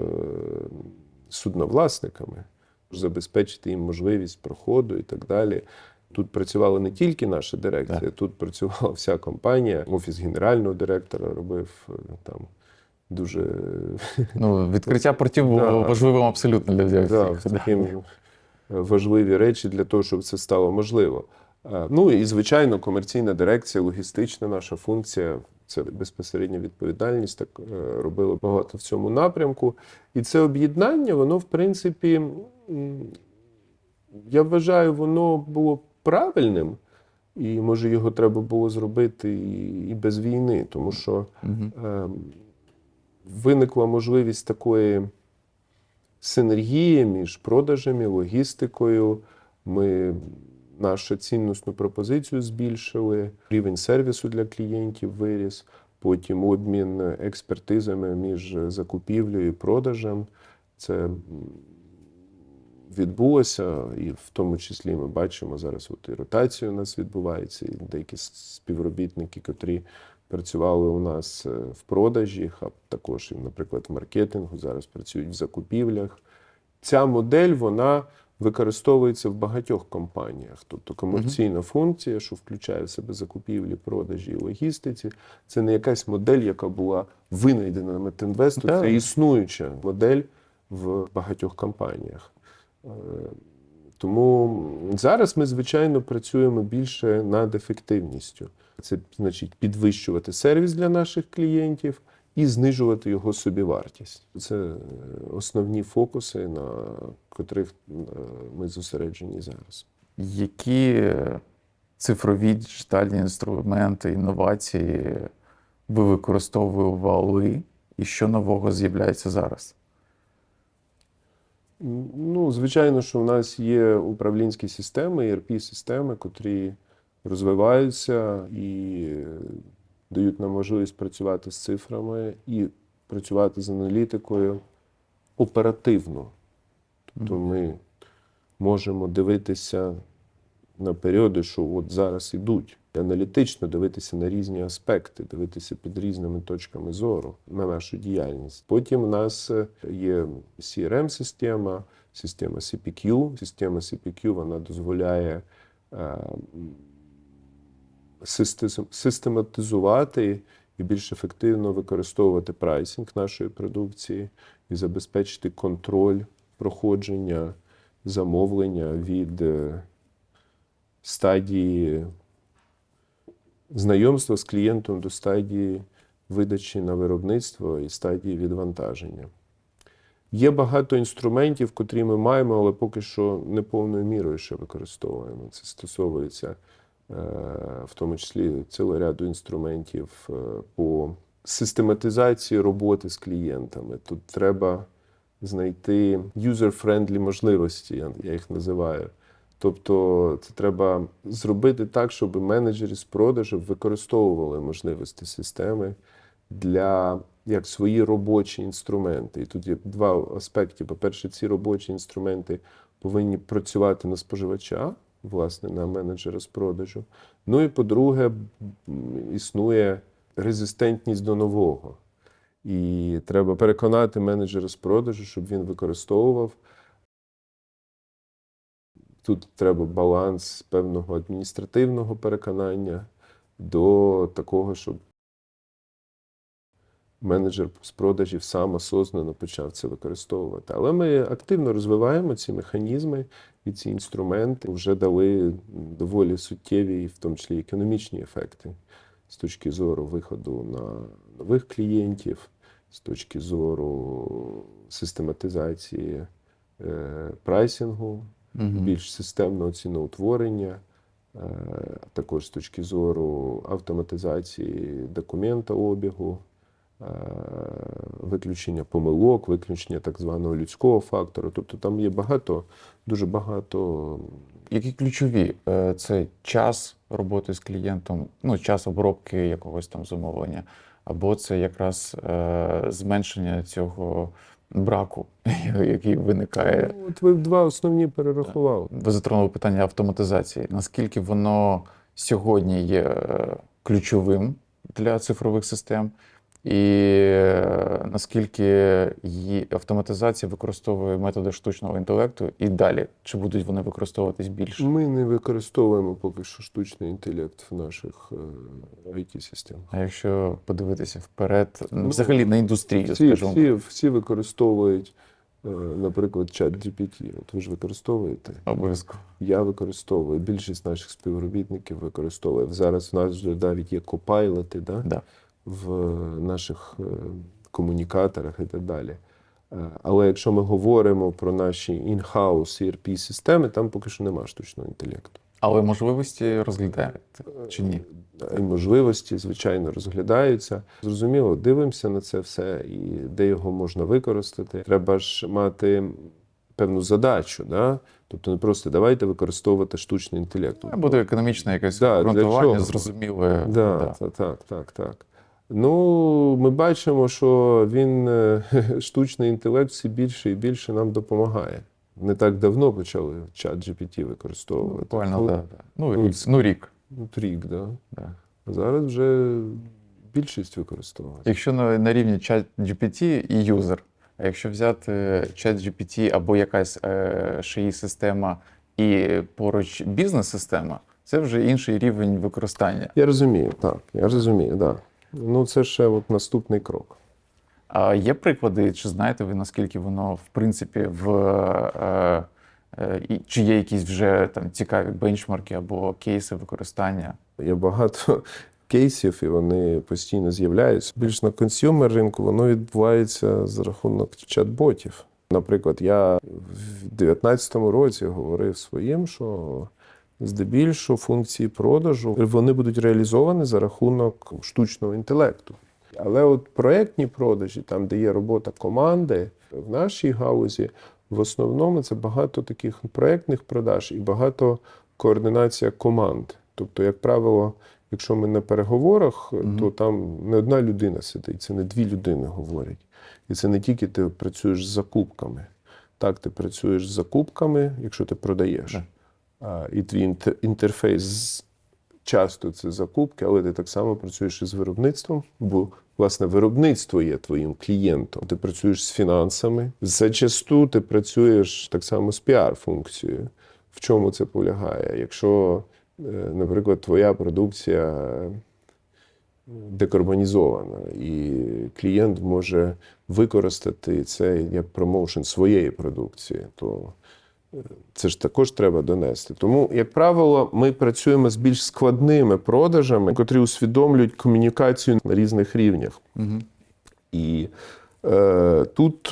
судновласниками, забезпечити їм можливість проходу і так далі. Тут працювала не тільки наша дирекція, тут працювала вся компанія. Офіс генерального директора робив там дуже... Відкриття портів було важливим абсолютно для всіх. Такі важливі речі для того, щоб це стало можливо. І, звичайно, комерційна дирекція, логістична наша функція, це безпосередня відповідальність, так робили багато в цьому напрямку. І це об'єднання, воно, в принципі, я вважаю, воно було правильним. І, може, його треба було зробити і без війни, тому що виникла можливість такої синергії між продажами, логістикою. Ми нашу цінностну пропозицію збільшили, рівень сервісу для клієнтів виріс, потім обмін експертизами між закупівлею і продажем. Це відбулося, і в тому числі ми бачимо зараз, і ротація у нас відбувається, і деякі співробітники, котрі працювали у нас в продажі, а також, наприклад, в маркетингу, зараз працюють в закупівлях. Ця модель, вона використовується в багатьох компаніях. Тобто комерційна функція, що включає в себе закупівлі, продажі і логістиці, це не якась модель, яка була винайдена на Метінвесту, це існуюча модель в багатьох компаніях. Тому зараз ми, звичайно, працюємо більше над ефективністю. Це значить підвищувати сервіс для наших клієнтів і знижувати його собівартість. Це основні фокуси, на котрих ми зосереджені зараз. Які цифрові діджитальні інструменти, інновації ви використовували і що нового з'являється зараз? Звичайно, що в нас є управлінські системи, ERP-системи, котрі розвиваються і дають нам можливість працювати з цифрами і працювати з аналітикою оперативно. Тобто ми можемо дивитися на періоди, що от зараз ідуть, аналітично дивитися на різні аспекти, дивитися під різними точками зору на нашу діяльність. Потім у нас є CRM-система, система CPQ. Система CPQ, вона дозволяє систематизувати і більш ефективно використовувати прайсинг нашої продукції і забезпечити контроль проходження замовлення від стадії знайомства з клієнтом до стадії видачі на виробництво і стадії відвантаження. Є багато інструментів, котрі ми маємо, але поки що не повною мірою ще використовуємо. Це стосовується в тому числі цілого ряду інструментів по систематизації роботи з клієнтами. Тут треба знайти user-friendly можливості, я їх називаю. Тобто це треба зробити так, щоб менеджери з продажів використовували можливості системи як свої робочі інструменти. І тут є два аспекти. По-перше, ці робочі інструменти повинні працювати на споживача, власне, на менеджера з продажу. Ну і по-друге, існує резистентність до нового. І треба переконати менеджера з продажу, щоб він використовував. Тут треба баланс певного адміністративного переконання до такого, щоб менеджер з продажів сам осознано почав це використовувати. Але ми активно розвиваємо ці механізми і ці інструменти вже дали доволі суттєві, в тому числі економічні ефекти з точки зору виходу на нових клієнтів, з точки зору систематизації прайсингу, більш системного ціноутворення, також з точки зору автоматизації документообігу, виключення помилок, виключення так званого людського фактору. Тобто там є дуже багато. Які ключові? Це час роботи з клієнтом, ну, час обробки якогось там замовлення, або це якраз зменшення цього браку, який виникає. Ну, от ви два основні перерахували. Ви затронули питання автоматизації. Наскільки воно сьогодні є ключовим для цифрових систем? І наскільки її автоматизація використовує методи штучного інтелекту і далі? Чи будуть вони використовуватись більше? Ми не використовуємо поки що штучний інтелект в наших IT-системах. А якщо подивитися вперед, взагалі на індустрію, Всі, скажімо. всі використовують, наприклад, ChatGPT. От ви ж використовуєте? Обов'язково. Я використовую, більшість наших співробітників використовує. Зараз у нас вже навіть є копайлоти, Да. в наших комунікаторах і так далі. Але якщо ми говоримо про наші in-house ERP-системи, там поки що немає штучного інтелекту. Але можливості розглядаєте чи ні? І можливості, звичайно, розглядаються. Зрозуміло, дивимося на це все і де його можна використати. Треба ж мати певну задачу, да? Тобто не просто давайте використовувати штучний інтелект. Буде економічне якесь Да, для обґрунтування, чого? зрозуміле. Да. Так. Ну, ми бачимо, що він, штучний інтелект, все більше і більше нам допомагає. Не так давно почали ChatGPT використовувати. Буквально, так. Рік. Рік, да. Да. Зараз вже більшість використовує. Якщо на рівні ChatGPT і юзер, а якщо взяти ChatGPT або якась SHI-система і поруч бізнес-система, це вже інший рівень використання. Я розумію, да. Ну, це ще от наступний крок. А є приклади, чи знаєте ви, наскільки воно, в принципі, чи є якісь вже там цікаві бенчмарки або кейси використання? Є багато кейсів, і вони постійно з'являються. Більш на консюмер ринку воно відбувається за рахунок чат-ботів. Наприклад, я в 2019 році говорив своїм, що здебільшого функції продажу вони будуть реалізовані за рахунок штучного інтелекту. Але от проєктні продажі, там, де є робота команди, в нашій гаузі, в основному це багато таких проєктних продаж і багато координація команд. Тобто, як правило, якщо ми на переговорах, то там не одна людина сидить, це не дві людини говорять. І це не тільки ти працюєш з закупками. Так, ти працюєш з закупками, якщо ти продаєш. І твій інтерфейс часто це закупки, але ти так само працюєш із виробництвом, бо, власне, виробництво є твоїм клієнтом. Ти працюєш з фінансами. Зачасту ти працюєш так само з піар-функцією. В чому це полягає? Якщо, наприклад, твоя продукція декарбонізована, і клієнт може використати це як промоушен своєї продукції, то це ж також треба донести. Тому, як правило, ми працюємо з більш складними продажами, котрі усвідомлюють комунікацію на різних рівнях. І тут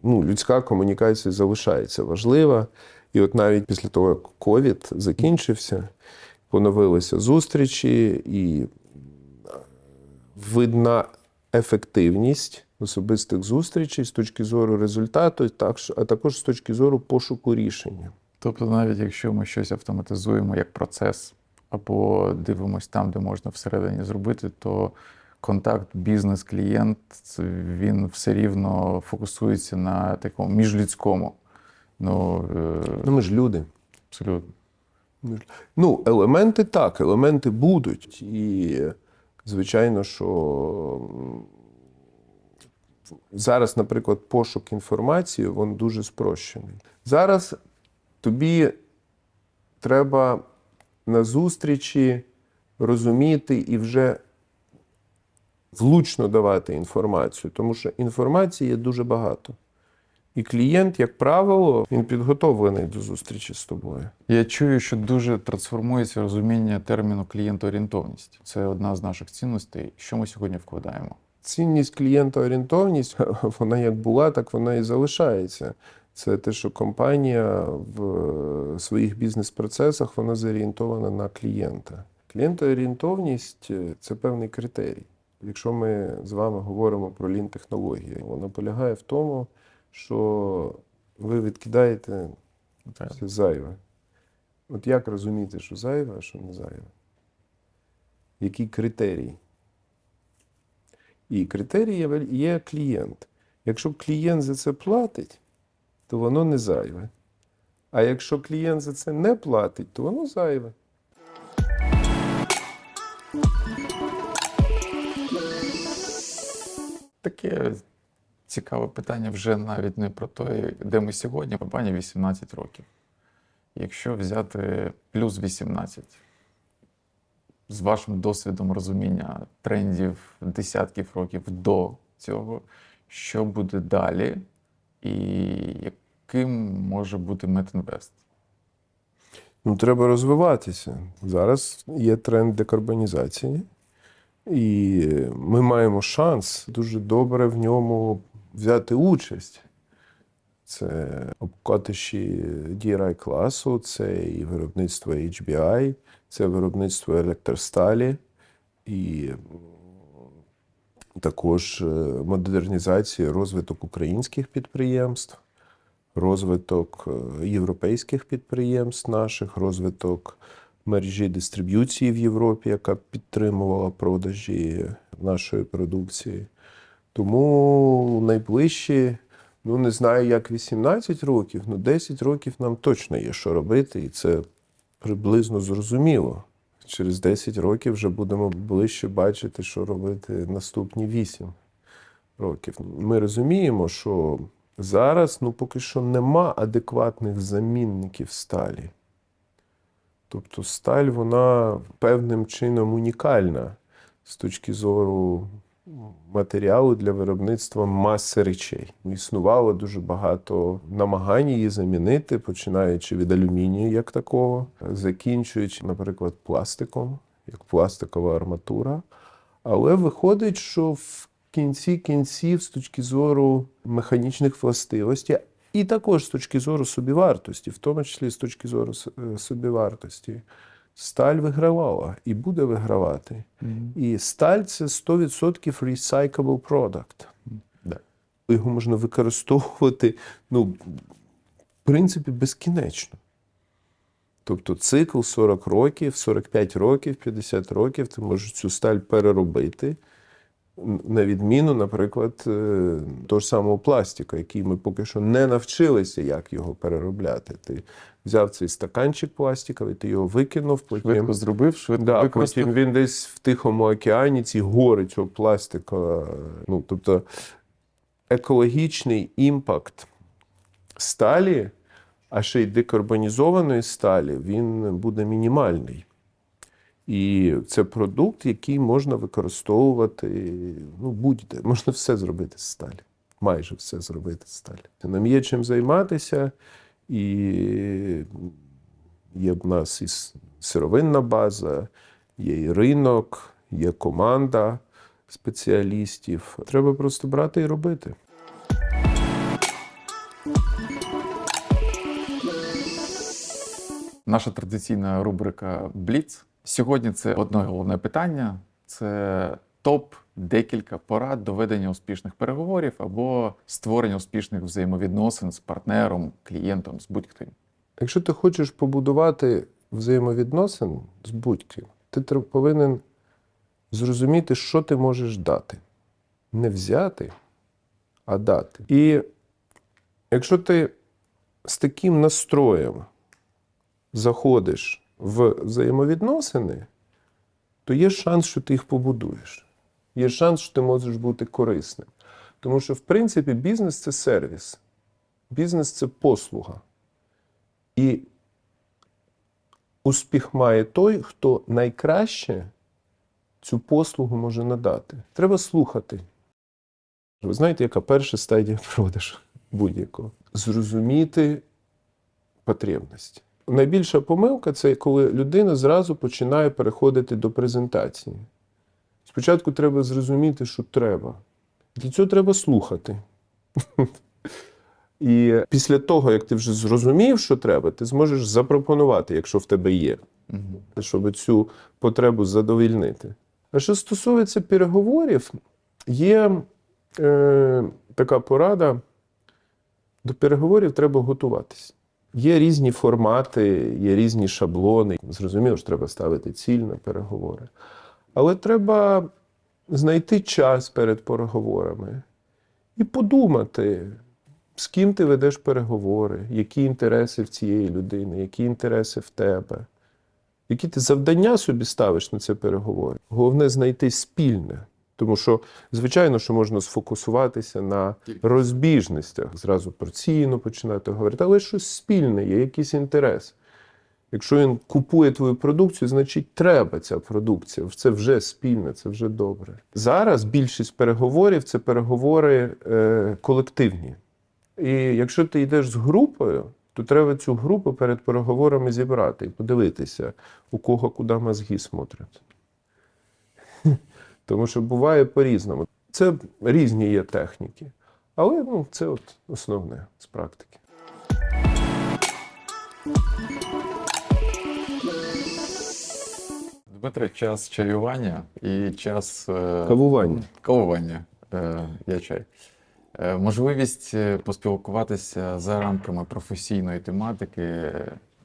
людська комунікація залишається важлива. І от навіть після того, як ковід закінчився, поновилися зустрічі, і видна ефективність особистих зустрічей з точки зору результату, а також з точки зору пошуку рішення. Тобто навіть якщо ми щось автоматизуємо як процес, або дивимося там, де можна всередині зробити, то контакт бізнес-клієнт, він все рівно фокусується на такому міжлюдському. Ну, Ми ж люди. абсолютно. Ну, елементи так, елементи будуть. І, звичайно, що зараз, наприклад, пошук інформації, він дуже спрощений. Зараз тобі треба на зустрічі розуміти і вже влучно давати інформацію, тому що інформації є дуже багато. І клієнт, як правило, він підготовлений до зустрічі з тобою. Я чую, що дуже трансформується розуміння терміну клієнтоорієнтовність. Це одна з наших цінностей. Що ми сьогодні вкладаємо? Цінність клієнтоорієнтовність, вона як була, так вона і залишається. Це те, що компанія в своїх бізнес-процесах вона зорієнтована на клієнта. Клієнтоорієнтовність – це певний критерій. Якщо ми з вами говоримо про лін-технології, вона полягає в тому, що ви відкидаєте все зайве. От як розуміти, що зайве, а що не зайве? Який критерій? І критерій є клієнт. Якщо клієнт за це платить, то воно не зайве. А якщо клієнт за це не платить, то воно зайве. Таке цікаве питання вже навіть не про те, де ми сьогодні. Компанії 18 років. Якщо взяти плюс 18, з вашим досвідом розуміння трендів десятків років до цього, що буде далі і яким може бути Метінвест? Ну, треба розвиватися. Зараз є тренд декарбонізації. І ми маємо шанс дуже добре в ньому взяти участь. Це обкатиші DRI класу, це і виробництво HBI, це виробництво електросталі, і також модернізація, розвиток українських підприємств, розвиток європейських підприємств наших, розвиток мережі дистриб'юції в Європі, яка підтримувала продажі нашої продукції. Тому найближчі, ну не знаю, як 18 років, але 10 років нам точно є що робити, і це приблизно зрозуміло. Через 10 років вже будемо ближче бачити, що робити наступні 8 років. Ми розуміємо, що зараз поки що нема адекватних замінників сталі. Тобто сталь, вона певним чином унікальна з точки зору матеріалу для виробництва маси речей. Існувало дуже багато намагань її замінити, починаючи від алюмінію як такого, закінчуючи, наприклад, пластиком, як пластикова арматура. Але виходить, що в кінці кінців, з точки зору механічних властивостей, і також з точки зору собівартості, в тому числі з точки зору собівартості, сталь вигравала і буде вигравати. І сталь – це 100% recyclable product. Його можна використовувати, в принципі, безкінечно. Тобто цикл 40 років, 45 років, 50 років ти можеш цю сталь переробити, на відміну, наприклад, того ж самого пластика, який ми поки що не навчилися, як його переробляти. Ти взяв цей стаканчик пластиковий, ти його викинув, потім Швидко зробив, швидко використав. потім він десь в Тихому океані, ці гори цього пластика. Тобто екологічний імпакт сталі, а ще й декарбонізованої сталі, він буде мінімальний. І це продукт, який можна використовувати будь-де. Можна все зробити з сталі. Майже все зробити з сталі. Нам є чим займатися, і є в нас і сировинна база, є і ринок, є команда спеціалістів. Треба просто брати і робити. Наша традиційна рубрика «Бліц». Сьогодні це одне головне питання – це топ-декілька порад до ведення успішних переговорів або створення успішних взаємовідносин з партнером, клієнтом, з будь-ким. Якщо ти хочеш побудувати взаємовідносин з будь-ким, ти повинен зрозуміти, що ти можеш дати. Не взяти, а дати. І якщо ти з таким настроєм заходиш в взаємовідносини, то є шанс, що ти їх побудуєш. Є шанс, що ти можеш бути корисним. Тому що, в принципі, бізнес – це сервіс. Бізнес – це послуга. І успіх має той, хто найкраще цю послугу може надати. Треба слухати. Ви знаєте, яка перша стадія продажу будь-якого? Зрозуміти потребність. Найбільша помилка – це коли людина зразу починає переходити до презентації. Спочатку треба зрозуміти, що треба. Для цього треба слухати. І після того, як ти вже зрозумів, що треба, ти зможеш запропонувати, якщо в тебе є, щоб цю потребу задовольнити. А що стосується переговорів, є така порада, до переговорів треба готуватись. Є різні формати, є різні шаблони. Зрозуміло, що треба ставити ціль на переговори. Але треба знайти час перед переговорами і подумати, з ким ти ведеш переговори, які інтереси в цієї людини, які інтереси в тебе, які ти завдання собі ставиш на ці переговори. Головне знайти спільне. Тому що, звичайно, що можна сфокусуватися на розбіжностях, зразу про ціну починати говорити, але щось спільне, є якийсь інтерес. Якщо він купує твою продукцію, значить треба ця продукція. Це вже спільне, це вже добре. Зараз більшість переговорів – це переговори колективні. І якщо ти йдеш з групою, то треба цю групу перед переговорами зібрати і подивитися, у кого куди мозги смотрять. Тому що буває по-різному. Це різні є техніки. Але це от основне з практики. Дмитре, час чаювання і час Кавування. Кавування. Я чай. Можливість поспілкуватися за рамками професійної тематики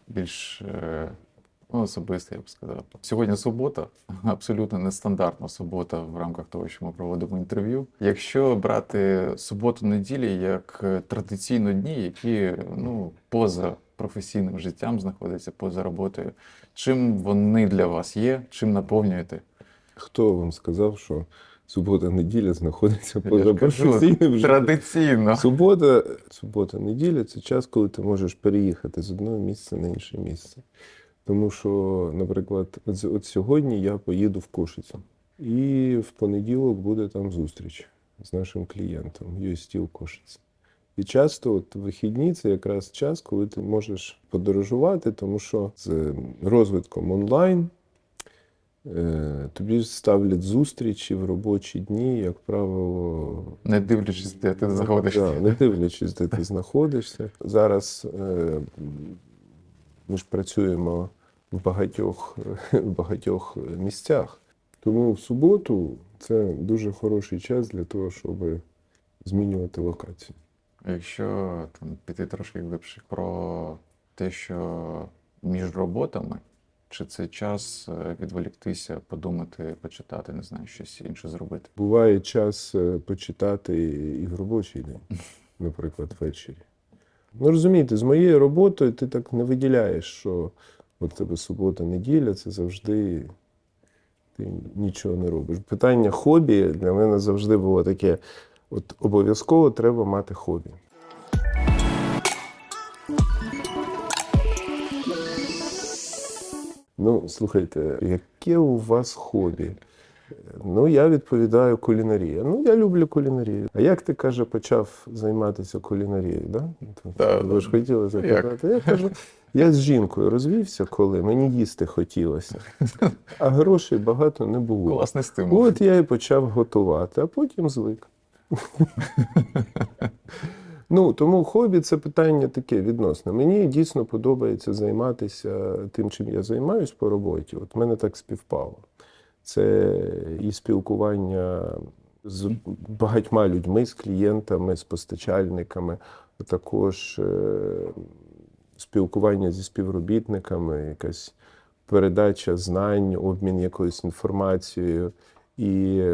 більш особисто, я б сказав. Сьогодні субота, абсолютно нестандартна субота в рамках того, що ми проводимо інтерв'ю. Якщо брати суботу-неділі як традиційно дні, які поза професійним життям знаходяться, поза роботою, чим вони для вас є, чим наповнюєте? Хто вам сказав, що субота-неділя знаходиться поза професійним життям? Традиційно. Субота-неділя – це час, коли ти можеш переїхати з одного місця на інше місце. Тому що, наприклад, от сьогодні я поїду в Кошицю. І в понеділок буде там зустріч з нашим клієнтом USTL Кошиця. І часто от вихідні – це якраз час, коли ти можеш подорожувати, тому що з розвитком онлайн тобі ставлять зустрічі в робочі дні, як правило... Не дивлячись, де ти знаходишся. Не дивлячись, де ти знаходишся. Зараз ми ж працюємо в багатьох місцях. Тому в суботу це дуже хороший час для того, щоб змінювати локацію. Якщо піти трошки глибше про те, що між роботами, чи це час відволіктися, подумати, почитати, не знаю, щось інше зробити? Буває час почитати і в робочий день, наприклад, ввечері. Розумієте, з моєю роботою ти так не виділяєш, що от тебе субота-неділя, це завжди ти нічого не робиш. Питання хобі для мене завжди було таке, от обов'язково треба мати хобі. Слухайте, яке у вас хобі? Я відповідаю кулінарія. Я люблю кулінарію. А як ти, каже, почав займатися кулінарією, да? Ви ж хотіли запитати. Я кажу, я з жінкою розвівся, коли мені їсти хотілося, а грошей багато не було. Класний стимул. От я і почав готувати, а потім звик. Тому хобі – це питання таке відносне. Мені дійсно подобається займатися тим, чим я займаюсь по роботі. От в мене так співпало. Це і спілкування з багатьма людьми, з клієнтами, з постачальниками, а також спілкування зі співробітниками, якась передача знань, обмін якоюсь інформацією. І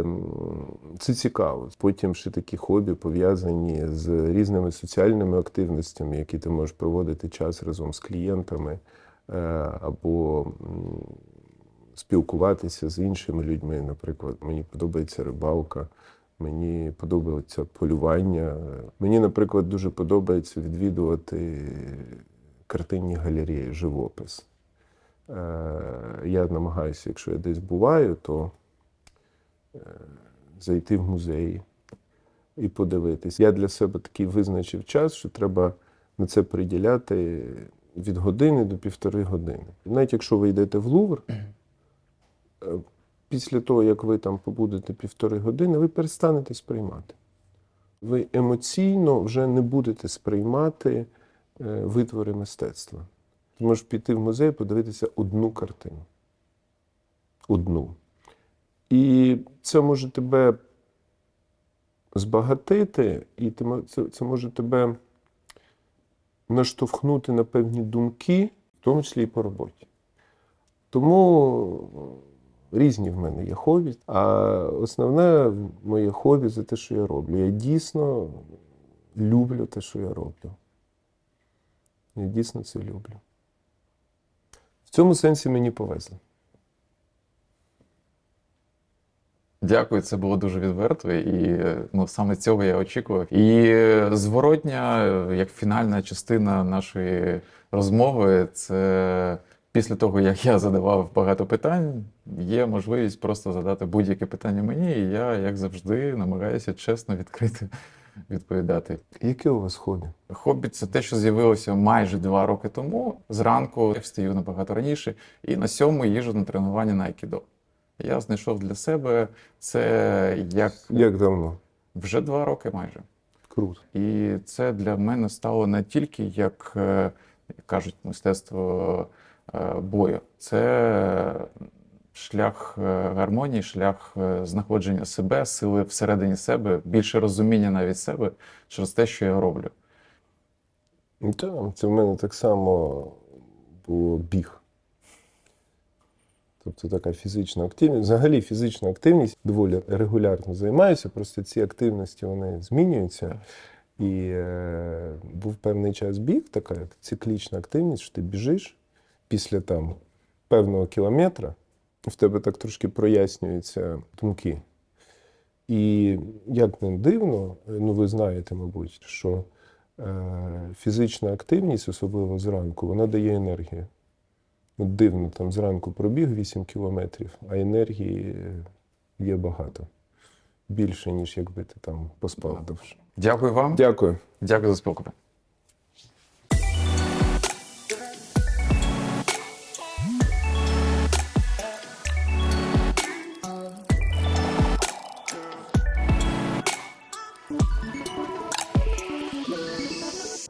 це цікаво. Потім ще такі хобі пов'язані з різними соціальними активностями, які ти можеш проводити час разом з клієнтами або спілкуватися з іншими людьми. Наприклад, мені подобається рибалка, мені подобається полювання. Мені, наприклад, дуже подобається відвідувати картинні галереї, живопис. Я намагаюся, якщо я десь буваю, то зайти в музей і подивитись. Я для себе такий визначив час, що треба на це приділяти від години до 1,5 години. Навіть якщо ви йдете в Лувр, після того, як ви там побудете 1,5 години, ви перестанете сприймати. Ви емоційно вже не будете сприймати витвори мистецтва. Ти можеш піти в музей і подивитися одну картину. Одну. І це може тебе збагатити, і це може тебе наштовхнути на певні думки, в тому числі і по роботі. Тому різні в мене є хобі, а основне моє хобі – це те, що я роблю. Я дійсно люблю те, що я роблю. Я дійсно це люблю. В цьому сенсі мені повезло. Дякую, це було дуже відверто, і саме цього я очікував. І зворотня, як фінальна частина нашої розмови, це після того, як я задавав багато питань, є можливість просто задати будь-яке питання мені, і я, як завжди, намагаюся чесно, відкрито відповідати. Яке у вас хобі? Хобі – це те, що з'явилося майже 2 роки тому. Зранку я встаю набагато раніше, і на 7 їжджу на тренування на айкідо. Я знайшов для себе це Як давно? вже 2 роки майже. Круто. І це для мене стало не тільки, як кажуть, мистецтво бою. Це шлях гармонії, шлях знаходження себе, сили всередині себе, більше розуміння навіть себе через те, що я роблю. Так, це в мене так само було біг. Тобто така фізична активність. Взагалі фізична активність доволі регулярно займаюся, просто ці активності вони змінюються. І був певний час біг, така як циклічна активність, що ти біжиш після там певного кілометра, в тебе так трошки прояснюються думки. І як не дивно, ви знаєте, мабуть, що фізична активність, особливо зранку, вона дає енергію. Дивно, там зранку пробіг 8 кілометрів, а енергії є багато. Більше, ніж якби ти там поспав довше. Дякую вам. Дякую. Дякую за спілкування.